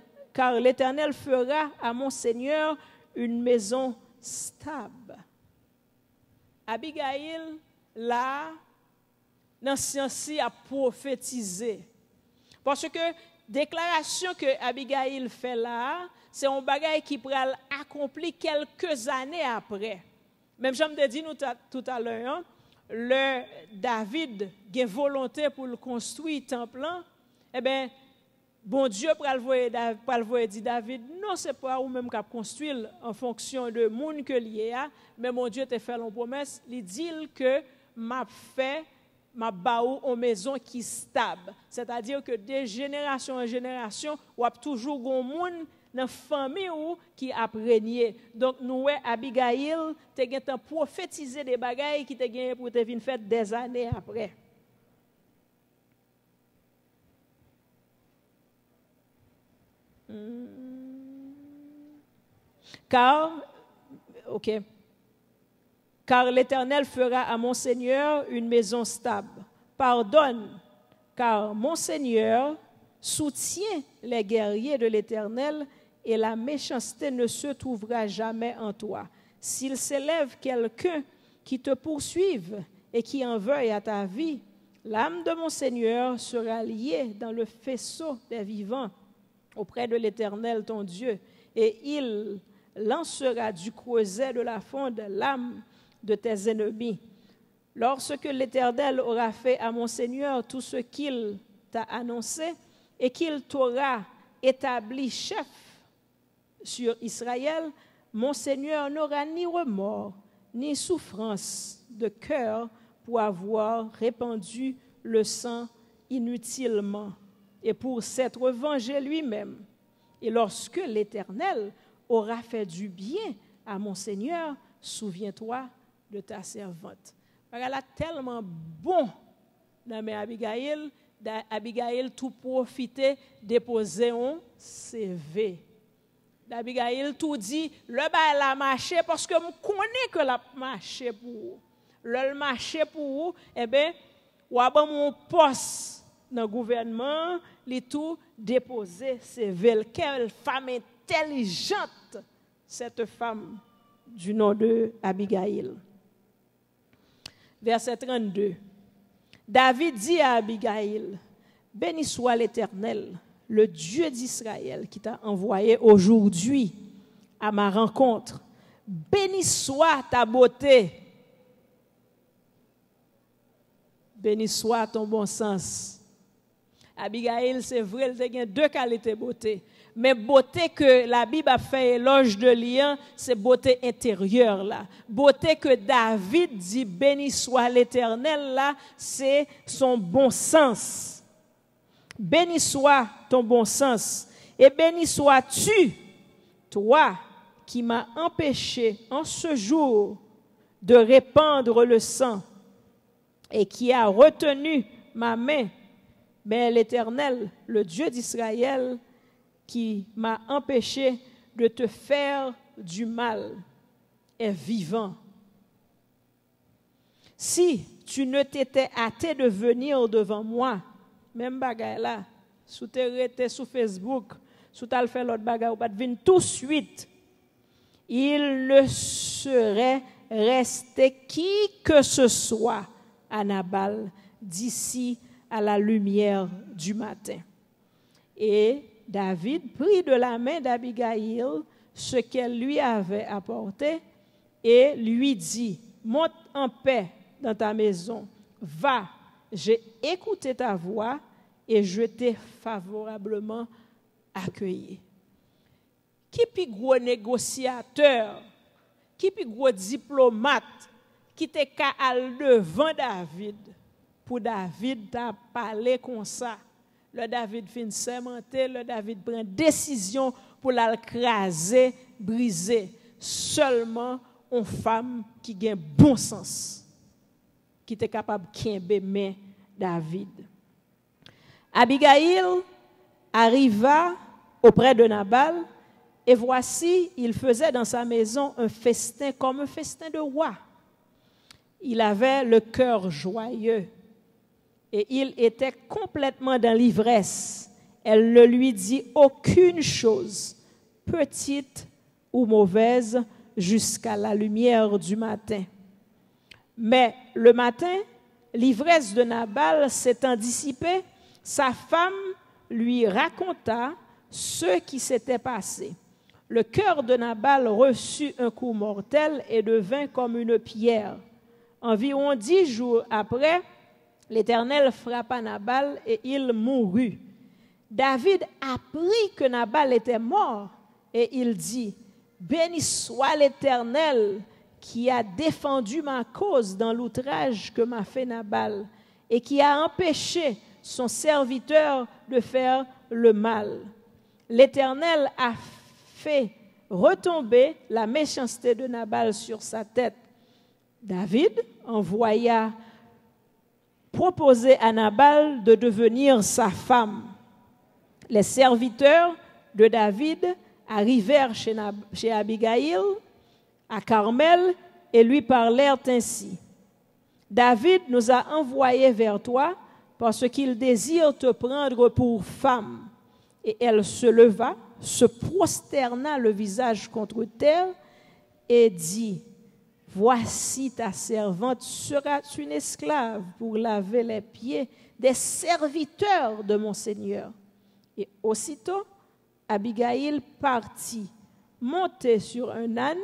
fera à mon Seigneur une maison stable. Abigail, là, dans ce sens-ci, a prophétisé. Parce que déclaration que Abigail fait là, c'est un bagage qui pourra accomplir quelques années après. Même je me dis tout à l'heure, le David a volonté pour le construire temple, eh bien, bon Dieu pour le voir dit David, non, c'est pas ou même qu'à construire en fonction de monde que lié a, mais mon Dieu te fait une promesse, il dit que m'a baou en maison qui stable. C'est-à-dire que de génération en génération, ou a toujours un monde dans la famille qui a régné. Donc nous Abigail te gen prophétiser des bagailles qui te gen pour te venir faire des années après. Car l'Éternel fera à mon Seigneur une maison stable. Pardonne, car mon Seigneur soutient les guerriers de l'Éternel et la méchanceté ne se trouvera jamais en toi. S'il s'élève quelqu'un qui te poursuive et qui en veuille à ta vie, l'âme de mon Seigneur sera liée dans le faisceau des vivants auprès de l'Éternel ton Dieu, et il lancera du creuset de la fonde l'âme de tes ennemis. Lorsque l'Éternel aura fait à mon Seigneur tout ce qu'il t'a annoncé et qu'il t'aura établi chef sur Israël, mon Seigneur n'aura ni remords ni souffrance de cœur pour avoir répandu le sang inutilement et pour s'être vengé lui-même. Et lorsque l'Éternel aura fait du bien à mon Seigneur, souviens-toi de ta servante. Elle a tellement bon dans mes Abigail, Abigail tout profiter déposer un CV. Abigail tout dit, le ba la marché parce que je connais que la marché pour vous. Le marché pour vous, eh bien, ou a mon poste dans le gouvernement, li tout déposer CV. Quelle femme intelligente, cette femme du nom de Abigail. Verset 32. David dit à Abigail, béni soit l'Éternel, le Dieu d'Israël qui t'a envoyé aujourd'hui à ma rencontre. Béni soit ta beauté. Béni soit ton bon sens. Abigail, c'est vrai, elle a deux qualités de beauté. Mais beauté que la Bible a fait éloge de lien, c'est beauté intérieure là. Beauté que David dit béni soit l'Éternel là, c'est son bon sens. Béni soit ton bon sens et béni sois-tu, toi qui m'as empêché en ce jour de répandre le sang et qui a retenu ma main. Mais l'Éternel, le Dieu d'Israël, qui m'a empêché de te faire du mal, est vivant. Si tu ne t'étais hâté de venir devant moi, même bagaille là, sous te sur Facebook, sous t'as fait l'autre bagaille, ou pas de venir tout de suite, il ne serait resté qui que ce soit à Nabal d'ici à la lumière du matin. Et David prit de la main d'Abigail ce qu'elle lui avait apporté et lui dit, monte en paix dans ta maison, va, j'ai écouté ta voix et je t'ai favorablement accueilli. Qui puis gros négociateur, qui puis gros diplomate, qui te ka al devant David, pour David t'a parlé comme ça. Le David fin sermenté, le David prend décision pour l'écraser, briser. Seulement une femme qui a bon sens, qui était capable de kembe mais David. Abigail arriva auprès de Nabal, et voici, il faisait dans sa maison un festin comme un festin de roi. Il avait le cœur joyeux et il était complètement dans l'ivresse. Elle ne lui dit aucune chose, petite ou mauvaise, jusqu'à la lumière du matin. Mais le matin, l'ivresse de Nabal s'étant dissipée, sa femme lui raconta ce qui s'était passé. Le cœur de Nabal reçut un coup mortel et devint comme une pierre. Environ 10 jours après, l'Éternel frappa Nabal et il mourut. David apprit que Nabal était mort et il dit, « Béni soit l'Éternel qui a défendu ma cause dans l'outrage que m'a fait Nabal et qui a empêché son serviteur de faire le mal. L'Éternel a fait retomber la méchanceté de Nabal sur sa tête. » David envoya proposer à Nabal de devenir sa femme. Les serviteurs de David arrivèrent chez Abigail, à Carmel, et lui parlèrent ainsi. « David nous a envoyés vers toi parce qu'il désire te prendre pour femme. » Et elle se leva, se prosterna le visage contre terre et dit, « Voici ta servante sera une esclave pour laver les pieds des serviteurs de mon Seigneur. » Et aussitôt, Abigail partit, montée sur un âne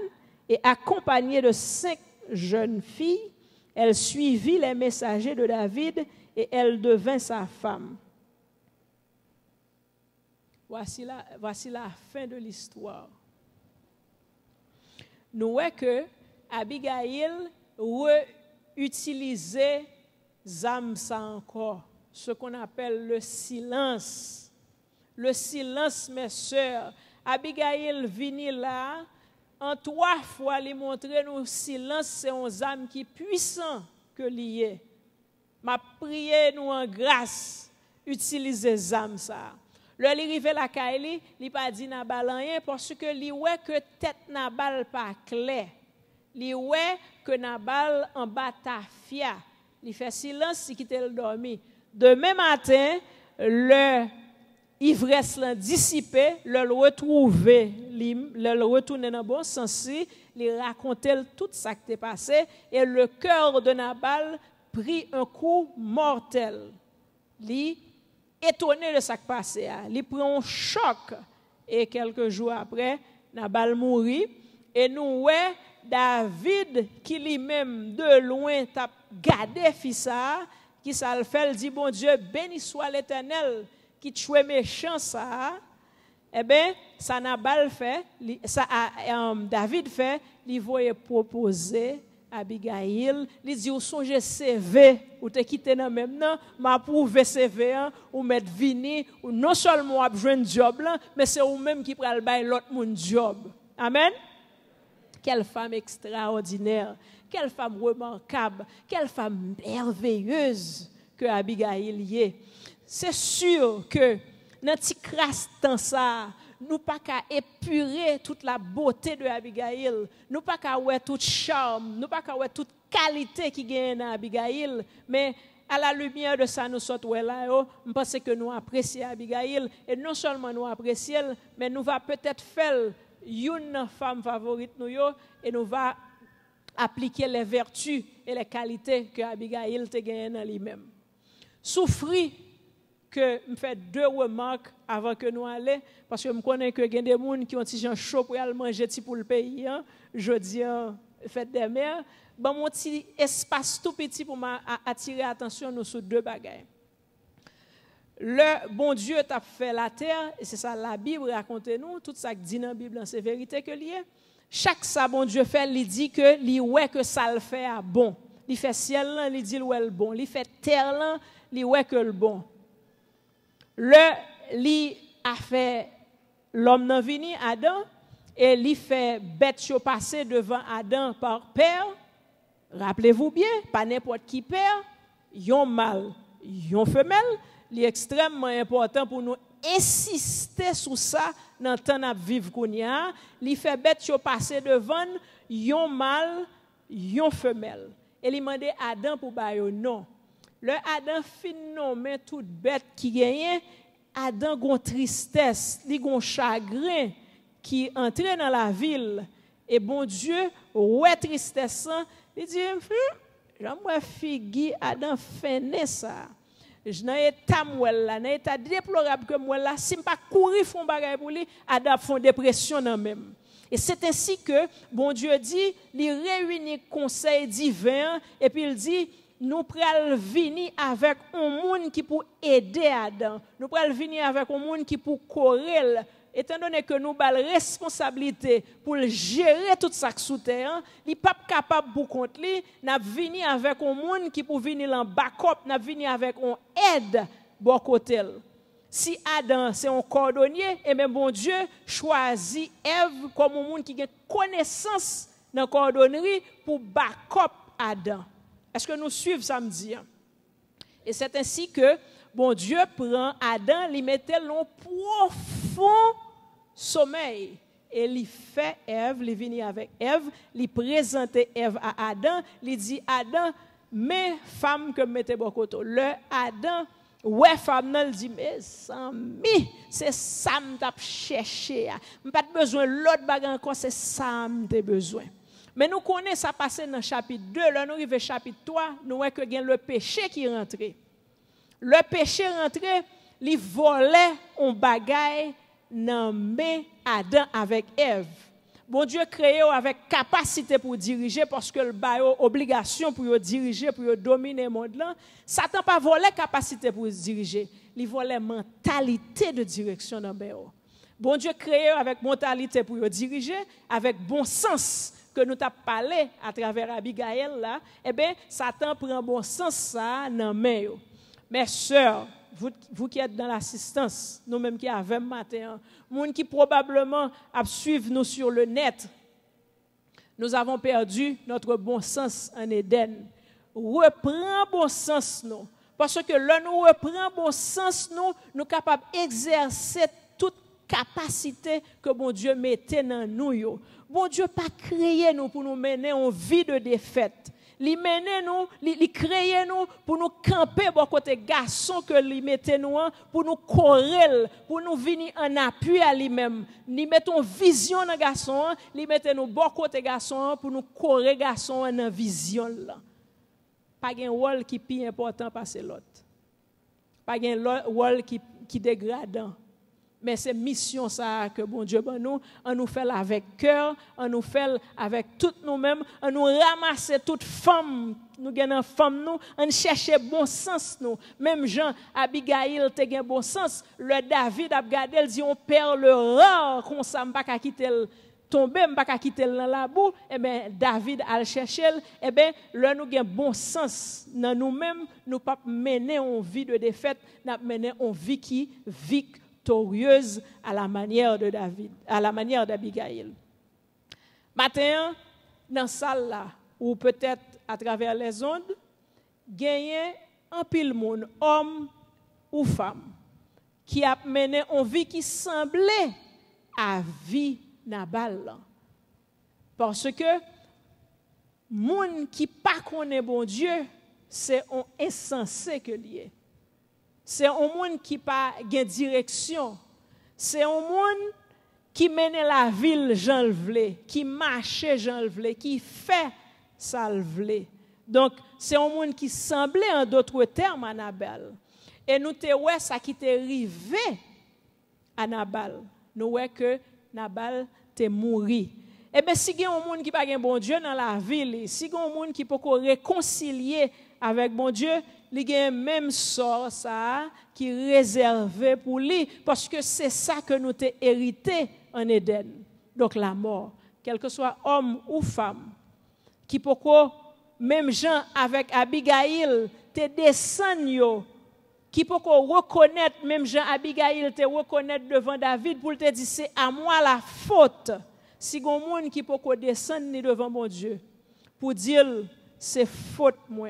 et accompagnée de 5 jeunes filles, elle suivit les messagers de David et elle devint sa femme. Voici la fin de l'histoire. Nous voyons que Abigail réutilisait ça encore, ce qu'on appelle le silence. Le silence, mes sœurs. Abigail vini là, en 3 fois, lui montrer nous silence, c'est un âme qui est puissant que lié. Ma prière nous en grâce, utiliser âme ça. Le li rive la Kaili, li pas dit Nabal rien parce que li ouais que tête Nabal pas clair. Li ouais que Nabal en batafia. Li fait silence si quitte le dormi. Demain matin, le ivresse l'a dissipé, le retrouver, le retourner dans bon sens, li raconter tout ça qui t'est passé et le cœur de Nabal prit un coup mortel. Li étonné de ce qui passé, il prend un choc et quelques jours après, Nabal mourit et nous ouais David qui lui-même de loin t'a gardé fils qui ça le fait, il dit bon Dieu béni soit l'Éternel qui tue méchant ça. Eh bien, ça Nabal fait, ça David fait, il voyait proposer Abigail, il dit ou songe CV ou te quitter dans même nan m'a prouvé CV ou mettre vini ou non seulement a joindre job là mais c'est ou même qui pral bay l'autre moun job. Amen. Quelle femme extraordinaire, quelle femme remarquable, quelle femme merveilleuse que Abigail y est. C'est sûr que dans ti crasse temps ça nous pas qu'à épurer toute la beauté de Abigail, nous pas qu'à ouais toute charme, nous pas qu'à ouais toute qualité qui gagne dans Abigail, mais à la lumière de ça nous sommes là, je pense que nous apprécions Abigail et non seulement nous apprécions, mais nous va peut-être faire une femme favorite nous et nous va appliquer les vertus et les qualités que Abigail te gagne dans lui-même. Souffrir que me fait 2 remarques avant que nous allions parce que je connais que il y a des gens qui ont petit gens chaud pour aller manger pour le pays jeudi fête des mères bon mon petit espace tout petit pour attirer attention nous sur 2 bagages. Le bon Dieu t'a fait la terre et c'est ça la Bible raconte nous tout ça que dit dans la Bible c'est vérité que lié. Chaque ça bon Dieu fait il dit que li ouais que ça le fait à bon. Il fait ciel là il dit le bon, il fait terre là il ouais que le bon. Li a fait l'homme nan vini Adam et li fait bête yo passer devant Adam par père. Rappelez-vous bien, pas n'importe qui père, yon mâle, yon femelle, est extrêmement important pour nous insister sur ça dans le temps de vivre qu'on y a. Il fait bête yo passer devant yon mâle, yon femelle. Et il demande Adam pour bailler non. Le Adam fin nommé toute bête qui gagne, Adam gon tristesse, li gon chagrin qui entre dans la ville et bon Dieu ouais tristesse, il dit j'aimerais figi Adam fené ça. Je n'ai état mouel là, n'ai état déplorable que moi là, si pas courir font bagaille pour lui, Adam font dépression dans même. Et c'est ainsi que bon Dieu dit, il réunit conseil divin et puis il dit nous pral venir avec un monde qui pour aider Adam. Nous pral venir avec un monde qui pour correl. Étant donné que nous avons la responsabilité pour gérer tout ça sous terre, il n'est pas capable pour compte lui, n'a venir avec un monde qui pour venir en backup, n'a venir avec un aide bon côté. Si Adam c'est un cordonnier, et même bon Dieu choisit Ève comme un monde qui a connaissance dans la cordonnerie pour backup Adam. Est-ce que nous suivons samedi? Et c'est ainsi que bon Dieu prend Adam, lui mettait l'on profond sommeil. Et il fait Ève, il vient avec Ève, il présente Ève à Adam, il dit Adam, mais femme que mettez beaucoup. Le Adam, ouais femme, il dit mais Sami, c'est ça que t'as cherché. Pas besoin l'autre bagarre encore, c'est ça que t'as besoin. Mais nous connaissons ça passé dans le chapitre 2, là nous arrivons au chapitre 3, nous voyons que le péché qui est rentré. Le péché rentré, il volait un bagaille dans main Adam avec Ève. Bon Dieu créé avec capacité pour diriger parce que le bail obligation pour diriger, pour dominer le monde là. Satan pas volé capacité pour diriger, il volait mentalité de direction dans bail. Bon Dieu créé avec mentalité pour diriger, avec bon sens que nous t'a parlé à travers Abigail là, eh bien Satan prend bon sens ça dans main yo. Mes sœurs, vous qui êtes dans l'assistance, nous-mêmes qui avons matin, gens qui probablement suivent nous sur le net, nous avons perdu notre bon sens en Éden. Reprends bon sens nous. Parce que là, nous reprenons bon sens nous sommes capables d'exercer toute capacité que bon Dieu mettait dans nous. Bon Dieu pas créé nous pour nous mener en vie de défaite. Li mène nous, li créer nous pour nous camper bon côté garçon que li mette nous pour nous correl, pour nous venir en appui à lui-même. Li mettons vision dans garçon, li mette nous bon côté garçon pour nous correr garçon dans vision là. Pas un rôle qui plus important passer l'autre. Pas un rôle qui dégradant. Mais c'est mission ça que bon Dieu on nous fait avec cœur, on nous fait avec toutes nous-mêmes, on nous ramasse toute femme, nous gagnons femme nous, on cherche bon sens nous. Même Jean Abigail te gagne bon sens, le David a regardé, il dit on perd le rare qu'on ça pas quitter tomber, pas quitter dans la boue, et ben David a chercher, et ben là nous gagne bon sens dans nous-mêmes, nous pas mener une vie de défaite, nous mener une vie qui victorieuse à la manière de David, à la manière d'Abigail. Matin, dans la salle là, ou peut-être à travers les ondes, gagner un pile monde, homme ou femme, qui a mené une vie qui semblait à vie Nabal. Parce que monde qui pas connaît bon Dieu, c'est un insensé que lié. C'est un monde qui pas de direction. C'est un monde qui mène la ville Jean le vle, qui marche Jean le vle, qui fait ça le vle. Donc c'est un monde qui semblait en d'autres termes à Nabal. Et nous te ouais ça qui t'est arrivé à Nabal. Nous ouais que Nabal t'est mouru. Et bien si il y a un monde qui pas un bon Dieu dans la ville, si il y a un monde qui peut réconcilier avec bon Dieu, il y a même sort ça qui est réservé pour lui parce que c'est ça que nous t'ai hérité en Éden. Donc la mort, quel que soit homme ou femme, qui peut même gens avec Abigail te descend qui peut reconnaître même Jean Abigail te reconnaître devant David pour te dire c'est à moi la faute. Si gon monde qui peut descendre devant mon Dieu pour dire c'est faute moi.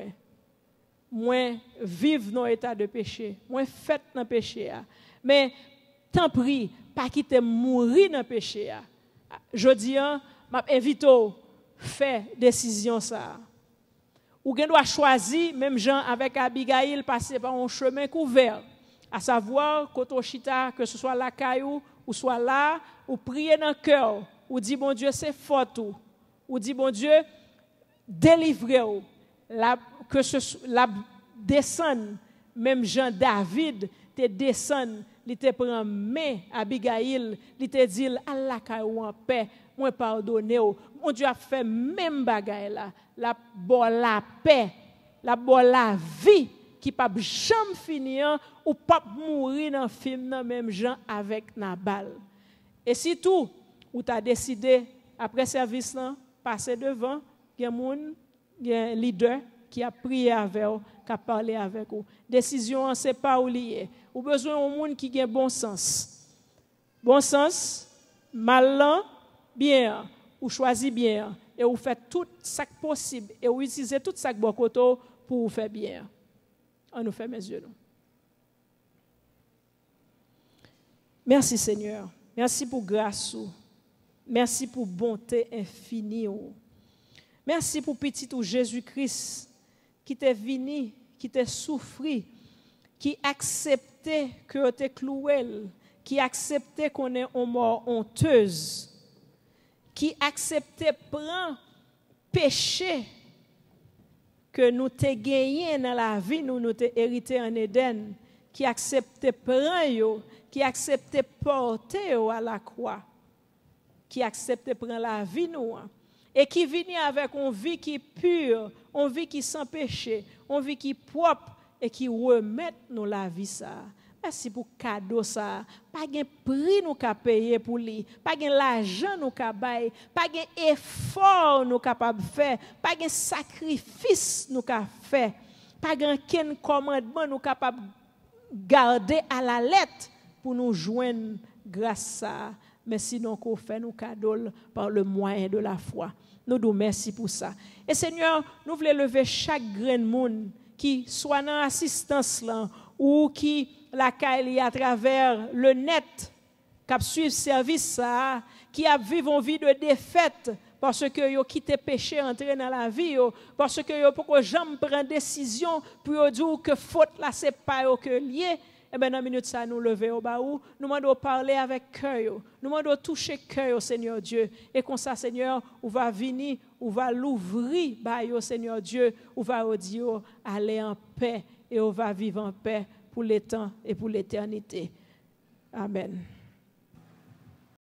moi vivre dans état de péché, moi fait dans péché. Mais tant pis, pas quitter mourir dans péché. Je dis, m'a invite faire décision ça. Ou gen doit choisir, même Jean avec Abigail, passer par un chemin couvert, à savoir, quand chita, que ce soit la caillou, ou soit là, ou prier dans le cœur, ou dit, bon Dieu, c'est fort, ou dit, bon Dieu, délivrez-vous, que la descende, même Jean David, te descend, il te prend main Abigail, il te dit, Allah caillou en paix, moi pardonne, mon Dieu a fait même bagaille là. La bonne la paix, la bonne la vie qui pas jamais finir ou pas mourir dans film dans même gens avec Nabal. Et si tout ou tu as décidé après service là passer devant, il y a un leader qui a prié avec vous, qui a parlé avec vous. Décision c'est pas oublié. Ou besoin d'un monde qui a bon sens. Bon sens, malin, bien, ou choisit bien. Et vous faites tout ce qui est possible et vous utilisez tout ce qui est bon côté pour vous faire bien. On nous fait mes yeux. Merci Seigneur. Merci pour grâce. Merci pour bonté infinie. Merci pour petit ou Jésus-Christ qui t'est venu, qui t'est souffert, qui acceptait que tu es cloué, qui acceptait qu'on est en mort honteuse, qui acceptait prendre péché que nous t'ai gagné dans la vie, nous t'ai hérité en Éden, qui acceptait prendre, qui acceptait porter à la croix, qui acceptait prendre la vie nous, et qui vient avec une vie qui est pure, une vie qui sans péché, une vie qui est propre et qui remet nous la vie ça. Merci pour cadeau ça. Pas de prix nous qu'a payer pour lui, pas de l'argent nous qu'a bailler, pas de effort nous capable faire, pas de sacrifice nous qu'a fait, pas de commandement nous capable garder à la lettre pour nous joindre grâce à. Mais sinon qu'on fait nos cadeaux par le moyen de la foi. Nous nous merci pour ça. Et Seigneur, nous voulons lever chaque grain de monde qui soit dans l'assistance là ou qui la caille à travers le net, qui suivent service ça, qui a vivre une vie de défaite parce que yo quitté péché entrer dans la vie yo, parce que yo pourquoi jamais prendre décision pour dire que faute là c'est pas yo que lié. Et bien, dans minute ça, nous lever au bas où, nous demandons parler avec cœur, nous demandons toucher cœur, Seigneur Dieu. Et comme ça, Seigneur, on va venir, on va l'ouvrir, Seigneur Dieu, on va dire, aller en paix et on va vivre en paix pour les temps et pour l'éternité. Amen.